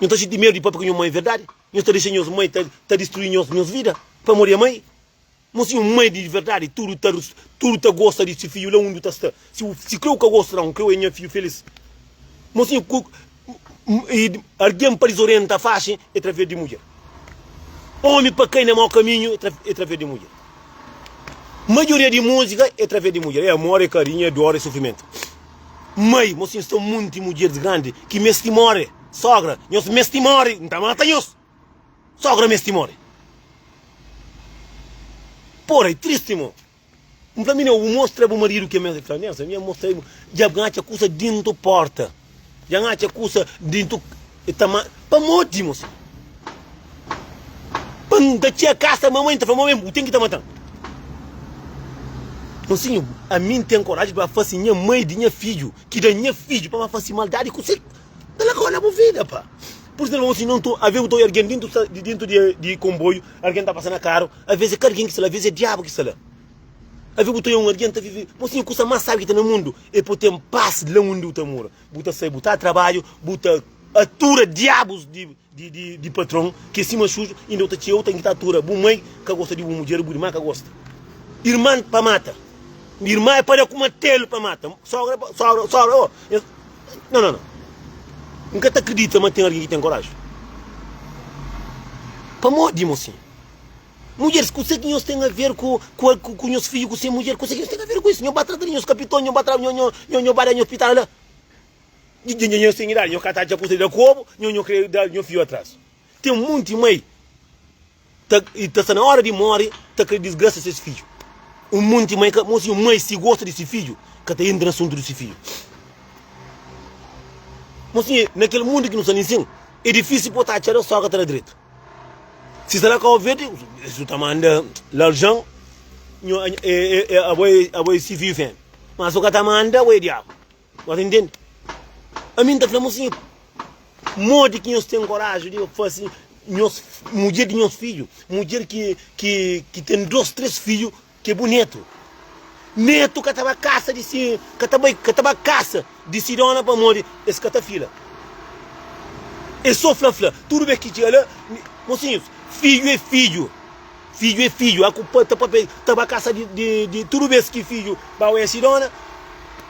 Não estou de medo de papai com a mãe, é verdade? Não estou deixando a mãe, está destruindo as minhas vidas. Para morrer a mãe. Mas mãe de verdade, tudo gosta desse filho, lá onde está. Se creu que gosta, não, creu em meu filho feliz. Mas alguém para desorientar a faixa é através de mulher. Homem para quem não é mau caminho é através de mulher. Maioria de música é através de mulher. É amor, é carinho, é dor, é sofrimento. Mãe, mas são muitas mulheres grandes que me estimorem. Sogra, nós me estimorem, não mata nós. Sogra me estimorem. Porra, é triste, irmão. Para mim, eu mostro para o marido que é minha criança. Eu mostro, já ganha a coisa dentro da porta. Já ganha a coisa dentro para morte, moço. Para tia casa, mamãe, está falando, mamãe, tem que estar matando. Mocinho, a mim tem coragem para fazer minha mãe de minha filho, que da minha filho para fazer maldade com você. Ela agora na vida, pá. Por isso, assim, não estou a ver o alguém dentro de comboio, alguém está passando carro, às vezes é alguém que se lá, às vezes é diabo que se lá. Às vezes o alguém está vivendo, mocinho, coisa mais sabe que está no mundo, é por ter paz lá onde o mora. Buta sai, buta trabalho, buta atura diabos de patrão, que cima sujo, e não está cheio, tem que estar atura. Boa mãe que gosta de uma mulher, boa irmã que gosta. Irmã para mata. Irmã é para combater para mata. Sogra, oh. Não. Nunca te acredita, mas tem alguém que tem coragem. Para morrer, mocinho. Mulheres, o que nós tem a ver com os filhos, com ser mulher, o que nós tem a ver com isso? Não bate os capitões, não bate no hospital lá. Não tem idade, não catar a coisa de como, não querer dar o filho atrás. Tem muito mãe. E está na hora de morrer, está querendo desgraça esses filhos. Um monte de mãe, mãe se gosta desse filho, que está indo no assunto desse filho. Mas naquele mundo que nos ensina, é difícil botar a tia só que está na direita. Se será que eu vejo, se tu manda l'argent, a boi se vive. Mas o que tu manda, é diabo. Você entende? A mim está falando assim, modo que nós temos coragem de fazer, mulher de nossos filhos, mulher que tem 2, 3 filhos, que é bonito. Neto que estava caça de si, que estava caça de Sirona para morrer, esse que está filha. É só flafla, tudo bem que tinha lá, mocinhos, filho é filho. Filho é filho, a culpa estava caça de tudo bem que filho, vai a Sirona,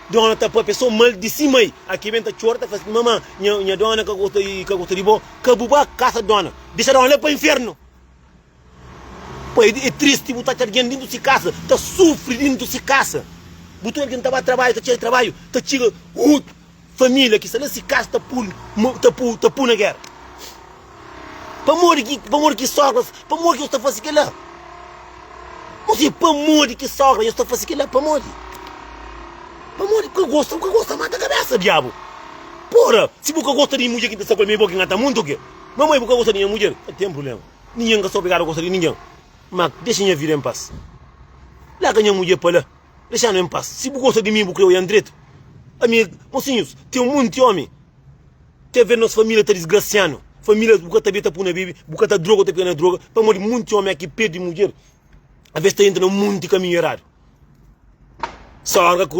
dona está para pessoa mal de si mãe, aqui vem a chorta, faz mamãe, minha dona que gosta de bom, que buba caça dona, deixa a dona lá para o inferno. É triste botar alguém dentro de casa, está sofrendo dentro de casa. Botar alguém que está a trabalho, está cheio de trabalho, está cheio de família, que se casa está por na guerra. Para morrer que sogras, para morrer que eu estou fazendo aquilo lá. Mas para morrer que sogra, eu estou fazendo aquilo lá, para morrer. Para morrer, porque eu gosto, mata a cabeça, diabo. Porra, se você gosta de mulher que está com a minha boca, não está muito o quê? Mamãe, porque gosta de minha mulher, não tem problema. Ninguém que sou obrigado a gostar de ninguém. Mas deixa minha vida em paz. Lá que a minha mulher para lá. Deixa-me em paz. Se você gosta de mim, porque eu ia direito. A minha, mocinhos, tem um monte de homem. Tem a ver nossa família está desgraçando. Família, porque está beta por na Bíblia, porque está droga, está pegando droga. Para morrer muito homem aqui, perde mulher. Às vezes está entrando muito de caminho errado. Só que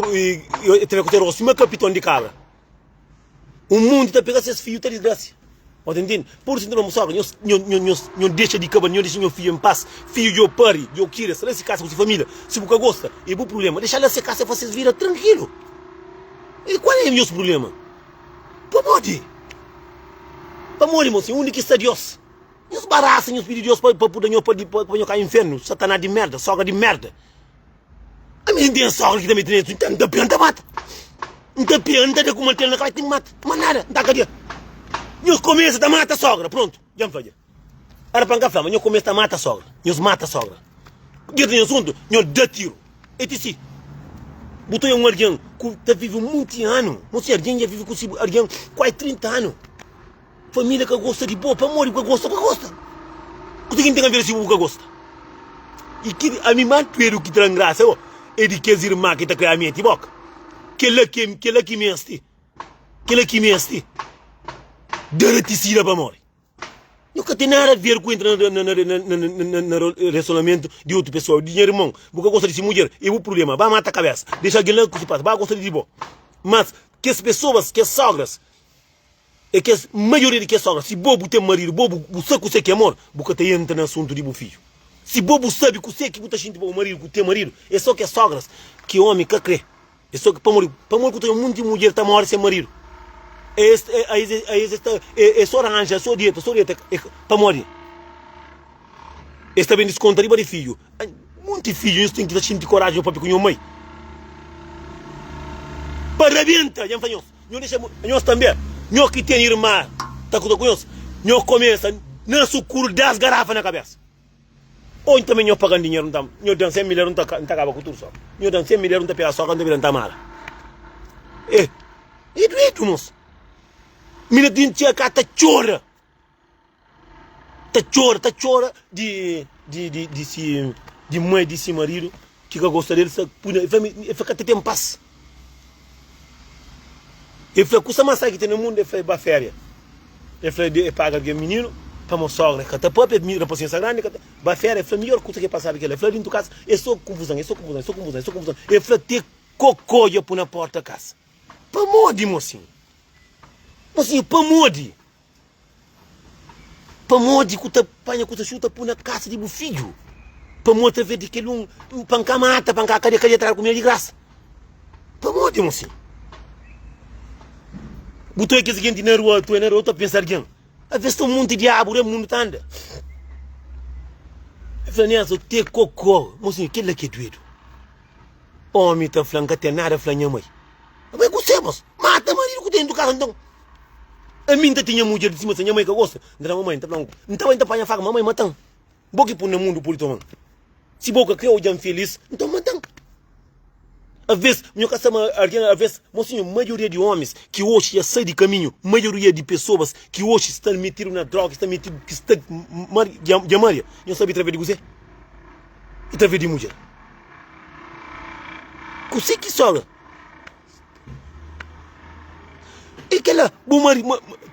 eu tenho que ter o meu capitão de cabra. O mundo está pegando esses filhos, está desgraça. Entende? Por isso, não sogra, não deixa de cabra, não deixa meu filho em paz. Filho, eu pare, eu quero, se ele se casa com sua família, se você gosta, é bom problema. Deixa ela se casar e vocês viram tranquilo. E qual é o meu problema? Para morrer. Para morrer, moço, onde que está Deus? Nos baraços, nos pedidos de Deus para poder cair no inferno. Satanás de merda, sogra de merda. A minha tem sogra que também tem isso, então não tem mata. Não tem pianta, não tem como ter na cara, tem mata. Mas nada, não está cadê? Nós começamos a matar a sogra, pronto, já me falha. Era para cá, mas nós começamos a matar a sogra. Nós mata a sogra. Dentro do assunto, nós dá tiro. E te sim. Botou um alguém que vive muitos anos. Você alguém já vive com alguém quase 30 anos. Família que gosta de boa, para morrer, que gosta. Que tem a ver se o que gosta. E que a mim mantueiro que tem graça, é de que as irmãs que está criando a mente, boca. Que ela que me esti. Que ela que me esti. Dara-te-se para morrer. Nunca tem nada a ver com entrar no relacionamento de outra pessoa. Dinheiro, irmão, porque gosta de ser mulher, é o problema. Vai matar a cabeça. Deixa alguém lá que se passa. Vai gostar de boa. Mas que as pessoas, que as sogras, é que a maioria de que as sogras, se bobo tem marido, bobo sabe que você quer amor, porque te entra no assunto de filho. Se bobo sabe que você que você gente o marido, que tem marido, é só que as sogras, que homem que crê. É só que para morrer que tem um monte de mulher que está morrendo sem marido. É só arranja, só dieta, para morrer. Está bem desconto de filho. Muito filho, isso tem que ter coragem para com a mãe. Parabéns, já fanhos. Nós também, nós que tem irmã, tá com nós, nós começa, nós sucuro 10 garrafas na cabeça. Ou também nós pagando dinheiro, nós damos 100 milhões, não acaba com tudo só. Nós damos 100 milhões, não pega só, quando não tá mal. É, moço. Mina dinha cá tá chora de mãe de si marido que gosta dele só puna e fica até em paz. E foi custa mais que tem no mundo, foi ba férias. E foi de paga de menino para mo sogra, que tá própria mira paciência grande, ba férias foi melhor coisa que passar aquele. Foi dentro casa, é só confusão. E foi ter cocô eu pôr na porta da casa. Para morrer, mocinho. Mocinho, para morrer. Para morrer, que apanha, que chuta por na casa de meu filho. Para morrer, ver de que um panca mata, panca cadê atrás comida de graça. Para morrer, mocinho. Botou aqui seguinte na rua, tu é na rua, tu a pensar quem? A ver se um monte de diabo, o mundo tá anda. Eu falei, eu tenho cocô. Mocinho, que é que é doido? Homem, tá falando que tem nada, falando, mãe. Mas gostamos, mata marido que tem do carro, então. A mim tinha mulher de cima, minha mãe que gosta. Então, mamãe, tá falando, então ainda apanha faca, mamãe, matam. Boca por no mundo, por tomar. Se boca criou o feliz, então matam. Às vezes, às vezes, mocinho, maioria de homens que hoje já saem de caminho, maioria de pessoas que hoje estão metidas na droga, estão metidas, que estão de Maria, não sabe através de você? E através de mulher. Você que sogra. E que ela,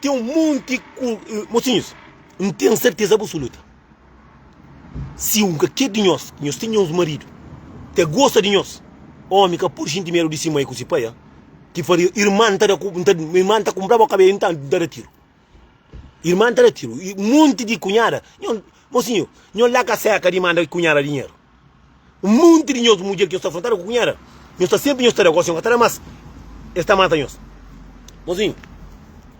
tem um monte de mocinhos, não tenho certeza absoluta. Se um que de nós temos marido, te gosta de nós, homem que por gente dinheiro de cima e com se paia, que faria irmã tá comprava o cabelo então dar tiro. Irmã dar tiro, e um monte de cunhada, mocinho, não lá que seca de manda cunhada dinheiro. Um monte de nós mulher que está afrontando com cunhada, nós está sempre nós está negociando, mas está mata nós. Mozinho,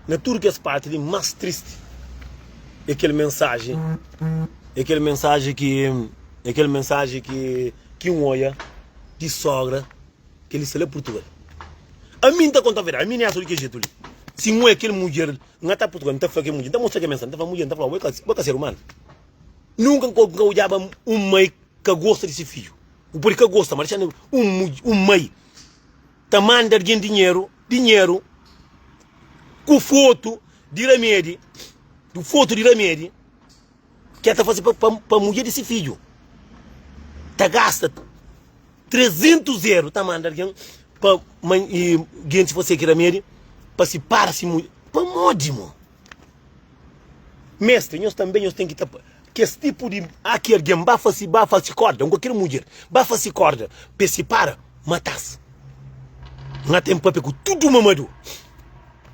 na tudo que é parte de mais triste é aquele mensagem que um olha de sogra que ele se lê Portugal. A mim tá conta a verdade, a mim é assim que jeito ali. Se um é aquele mulher, não está Portugal, não está falando que mulher, não mostra que mensagem, não está falando mulher, não está falando, vai ser humano. Nunca olhava um mãe que gosta desse filho. O por que gosta, mas um mãe tá manda alguém dinheiro com foto de remédio, que ela faz para mulher desse filho. Tá gasta 300 euros, tá mandando alguém para alguém se você quer remédio, para se parar se mulher. Para módimo. Mestre, nós também temos que estar. Que esse tipo de. Aqui alguém bafa se corda, qualquer mulher, bafa se corda, para se para, matas. Não tem papel com tudo mamado.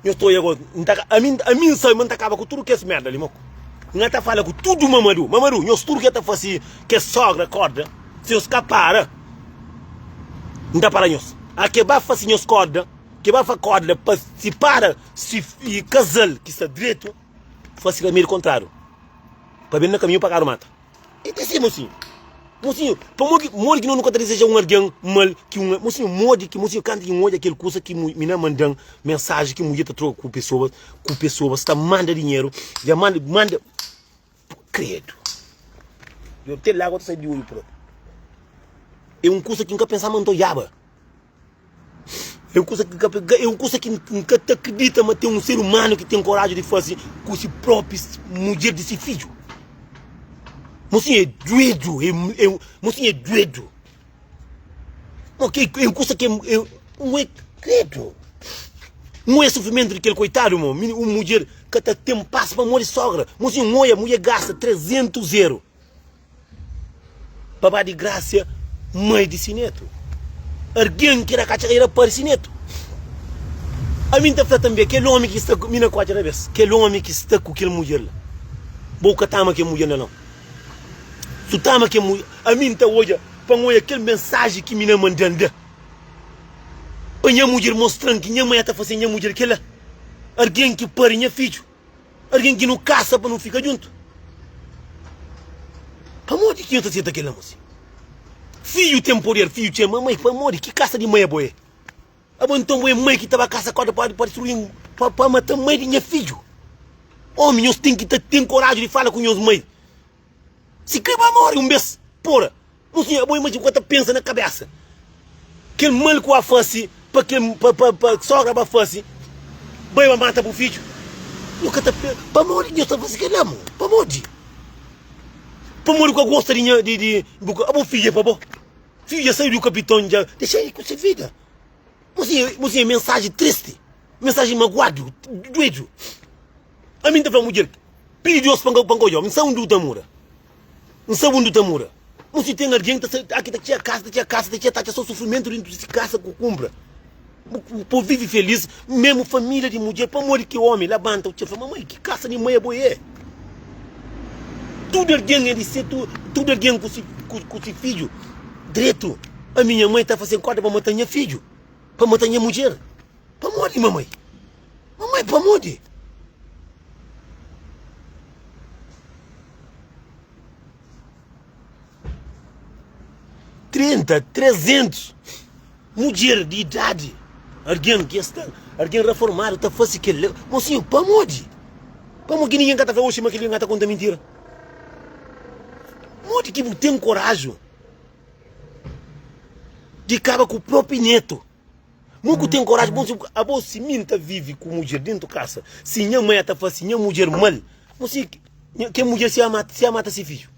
Eu estou agora, a mim sai, mas acaba com tudo que é essa merda ali, moco. Não está falando com tudo mamadu, eu tudo que está fazendo, que é sogra, corda, se eu escapar, não está para nós. Aqui vai fazer nós corda, que vai fazer corda, para se para, se casal, que está direito, faz o caminho contrário. Para vir no caminho para cá, mata. E assim, mocinho. Mocinho, para morrer que não nunca seja um alguém mal, que um mocinho morre que mocinho canta que morre aquele coisa que me não mandam mensagem que mulher tá troca com pessoas está manda dinheiro, já manda credo. Eu tenho lá agora sai de olho pro. É um coisa que nunca pensava muito yaba. É uma coisa que nunca te acredita, mas tem um ser humano que tem coragem de fazer com si próprio mulher de si filho. Mocinho é doido, mocinho é doido. É uma coisa que não é credo. Não é sofrimento daquele coitado, irmão. Uma mulher que até tem um passo para morrer sogra. Mocinho, a mulher gasta 300 euros. Babá de graça, mãe de si neto. Alguém que era cachareira para si neto. A mim está também, aquele homem que está com mina quatro vezes. Aquele homem que está com aquela mulher lá. Boca tama que mulher não. Tu tama que mulher. A mim está hoje, para olhar aquele mensagem que mina mandando. Para minha mulher mostrando que minha mãe está fazendo minha mulher aquela. Alguém que para minha filho. Alguém que não caça para não ficar junto. Para morrer que eu estou sendo aquela moça. Filho tem poder, filho tem mamãe, para morrer, que caça de mãe é boa. Então a mãe que estava a caça para destruir, para matar a mãe de minha filho. Homem, nós tem que ter coragem de falar com minhas mães. Se quer para morrer um beijo, porra. Não sei, a mãe imagina quanto pensa na cabeça. Aquele mal que a face, para sogra para face, vai matar para o filho. Nunca está para morrer, Deus está fazendo aquilo, amor, para morrer. Para morrer com a gosta de a filha, para filho já saiu do capitão, já deixa ele com sua vida. Você é mensagem triste, mensagem magoado, doido. A mim está falando mulher, pede Deus para eu, não sabe onde está mora. Não sabe onde está mora. Você tem alguém que está aqui, tinha casa, tinha só sofrimento dentro de casa com compra. O povo vive feliz, mesmo família de mulher, para morrer que homem, levanta o tio, fala, mamãe, que casa de mãe é boa é? Tudo alguém é de ser, tudo alguém com seu filho, direito. A minha mãe está fazendo corda para matar minha filho, para matar minha mulher. Para morrer, mamãe. Mamãe, para morrer. Trinta, 300 mulher de idade. Alguém reformado está fazendo aquilo. Mocinho, para morrer. Para morrer que ninguém está falando hoje, mas que ninguém está contando mentira. Morrer que tem coragem de acabar com o próprio neto. Muito tem coragem, a você minta vive com mulher dentro de casa. Se minha mãe está fazendo, minha mulher mal, você que mulher se mata seu filho.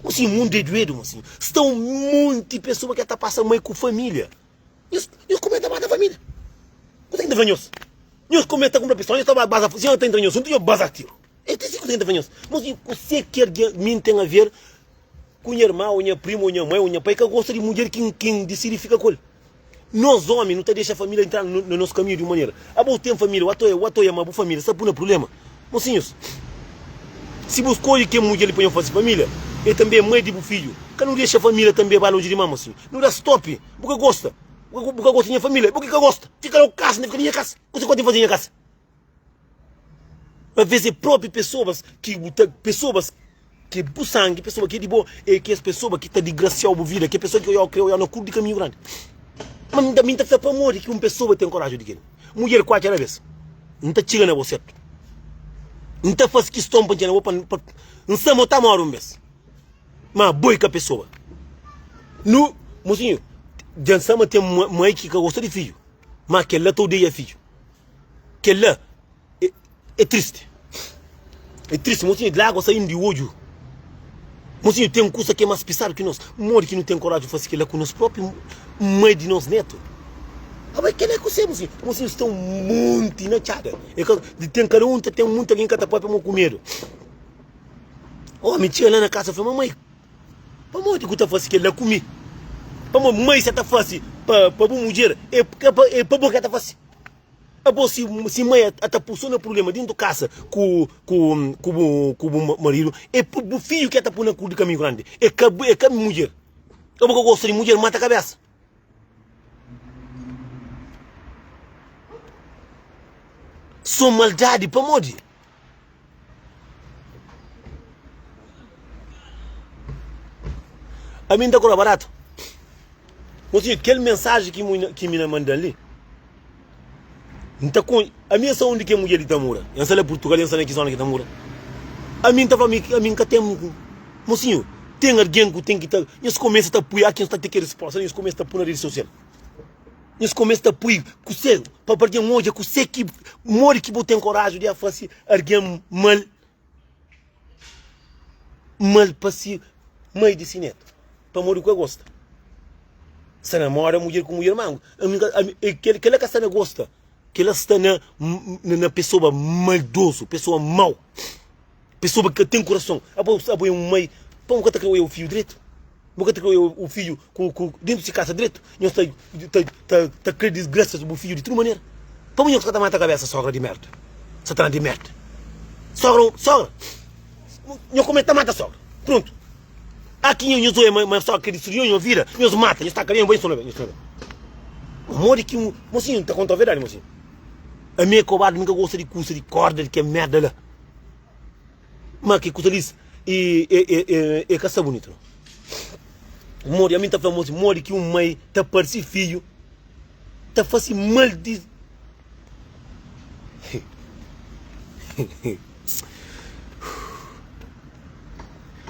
Você mundo é doido, mocinho. Estão muitas pessoas que estão passando mãe com família. Eles comentam mais da família. Você ainda vem isso? Eles comentam com a pessoa, eles estão bazar, se eu tenho isso, eu bazar tiro. É isso que vem isso. Mas você quer mim tem a ver com minha irmã, ou minha prima, ou minha mãe, ou minha pai, que gosta de mulher quem decide fica com ele. Nós homens não te deixa a família entrar no nosso caminho de uma maneira. A boa tem família, o ato é uma boa família, sabe por um problema? Mocinhos, se você escolhe que mulher ele põe a fazer família, ele também é mãe de filho. Que não deixa a família também vai longe de mama, assim. Não dá stop, porque gosta. Porque gosta da minha família, porque gosta. Fica lá casa, não fica na minha casa. Você pode fazer na minha casa. Às vezes próprias pessoas que por sangue, pessoas que é de boa, é que as pessoas que estão de graça a vida, que é pessoa que eu creio no curso de caminho grande. Mas também está para morrer que uma pessoa tem coragem de querer. Mulher quatro vezes. Não está chegando a você. Não está fazendo questão para dizer, não está morrendo um mês. Mas boa que a pessoa. No, mocinho, dançamos tem mãe que gosta de filho. Mas que ela todo dia é filho. Que ela é triste. É triste, mocinho, de água saindo de olho. Mocinho, tem um curso que é mais pesado que nós. Morre que não tem coragem de fazer aquilo com nós próprios mãe de nós netos. Mas que é que você, mocinho? Mocinho, estão muito inachadas. Tem cada um, tem muito alguém que está para com medo. Oh, me tinha lá na casa, eu falei, mamãe, para morrer que está fazendo aquilo, comi. Para mãe, você está fazendo, para boa mulher, é para boa que está fazendo. Se mãe está passando problema dentro de casa com o marido, é para o filho que está por na curva de caminho grande. É que a mulher. Eu gosto de mulher, mata a cabeça. Só maldade para morrer. A mim está barato. Mas aquele mensagem que me mandam ali, então, a minha saúde que é mulher de Tamura, eu sei lá Portugal, eu sei lá que zona que Tamura. A mim estava a mim que tem, mocinho, tem alguém que tem que estar, eles começam a apoiar quem está a ter que resposta, eles começam a pôr na rede social. Nós começamos a pôr, você, para perder um hoje, você que morre que tem coragem de fazer alguém mal para si, mãe de sineto, para morrer o que gosta. Se namora mulher com mulher mango, aquele que está na gosta, que ela está na pessoa maldoso, pessoa mau, pessoa que tem coração, a um mãe, para um que criou o filho direito. Porque o filho dentro de casa direito, não está a criar desgraça sobre o filho de toda maneira. Para mim, você está a cabeça, sogra de merda. Satã de merda. Sogra. Não comenta mata sogra. Pronto. Aqui eu sou uma sogra que destruiu, eu vira, eu mata, eu está querendo bem sobre. Amor que mocinho, está contando a verdade, mocinho. A minha cobarde nunca gosta de custa de corda, de que é merda lá. Mas que custa disso e caça bonito. Mori, a mim está famoso, mori que um mãe está parece filho, está fazendo mal de...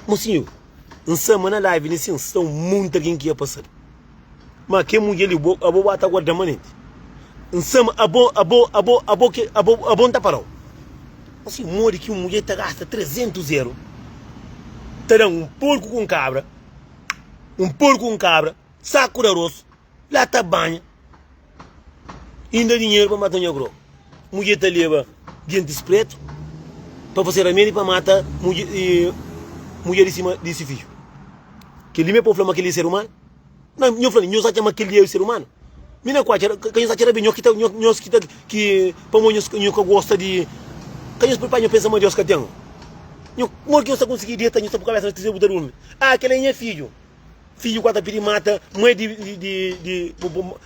Mocinho, em semana live, nesse estão muita gente que ia passar. Mas que mulher ali, a boa está guardando manente. Em semana, a boa está parado. Mocinho, mori que uma mulher está gasta 300 euros, terá um porco com cabra, saco de arroz, lata banha, ainda dinheiro para matar o negro. Mulher te leva dentes pretos para fazer remédio para matar mulher de cima desse filho. Que ele me pode falar que ele é ser humano? Não, eu falei, eu sei que ele é ser humano. Mina quase, quem sabe que bem, que para mim eu gosta de, quem eu preparo eu penso mais Deus que tenho. Eu moro que eu só consegui dieta, eu só por cabeça de dizer o barulho. Ah, aquele é filho. Filho quando pedi mata, mãe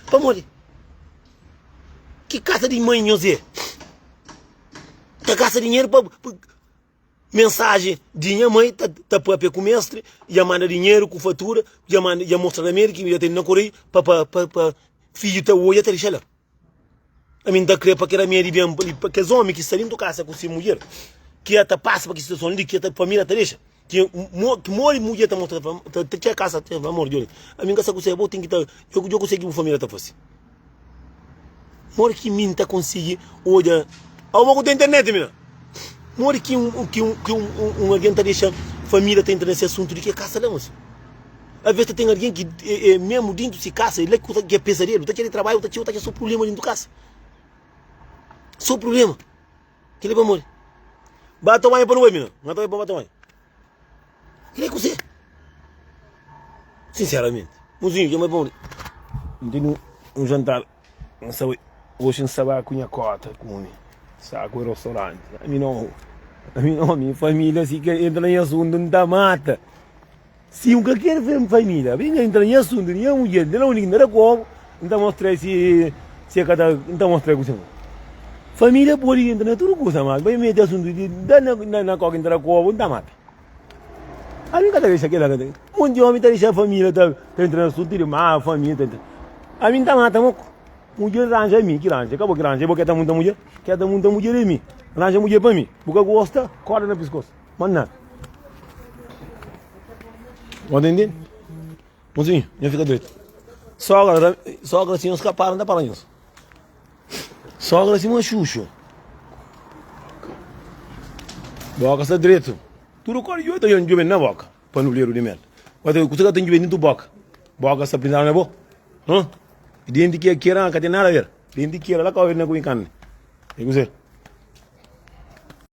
para morrer. Que caça de mãe, eu sei. Que caça de dinheiro para... Mensagem de minha mãe, tá para o mestre, já manda dinheiro com fatura, já mostra na América, já tem na Coreia, para filho tá hoje até deixar lá. A mim tá crendo para que era minha de que os homens que saem do casa com sua mulher, que até passa para que situação ali, que a família tá deixa. Que morre mulher tá mostrando, que a casa tem amor de olho. A minha casa com você, tem que tá, eu consegui uma família tá fácil. Morre que mim tá conseguir hoje, ao pouco da internet, mina. Morre que alguém tá deixando família tá entrando nesse assunto de que é casa lá, moço. Às vezes tem alguém que mesmo dentro de casa, ele que é pesadelo, tá querendo trabalho, tá só problema dentro de casa. Só problema. Que ele vai morrer. Bata banho para não mina. Bata banho. Ele é com você. Sinceramente. Mozinho, já me bom. Tenho um jantar. Não sabe. Hoje não sabe a cunha cota com saco no restaurante. A mim não, minha família se quer entrar em assunto não dá mata. Se um quer família, vem entrar em assunto, nem a mulher, nem a única, nem a como, não mostra se cada, não mostra o que família pode entrar em tudo coisa, mas vai meter assunto de na coca entrar como, não dá mata. A mim cada vez aquela cada, um homem tá deixando a família tá entrando em assunto de má família tá. A mim tá mata moco. Mulher arranja mim, que arranja, acabou que arranja, porque tá muita mulher, quer dar muita mulher em mim, arranja mulher para mim, porque gosta, corda na pescoço, mas nada. Pode entender? Mozinho, já fica direito. Sogra assim, os escaparam da palanhos. Sogra assim, uma xuxo. Boca está direito. Tudo corre, eu tenho um na boca, para não ler o de merda. Mas eu consigo ter um dentro boca. Boca está pintada na boca. Dentro que era, cadê nada a ver? Dentro que era lá que eu vi na cuincane. É que você.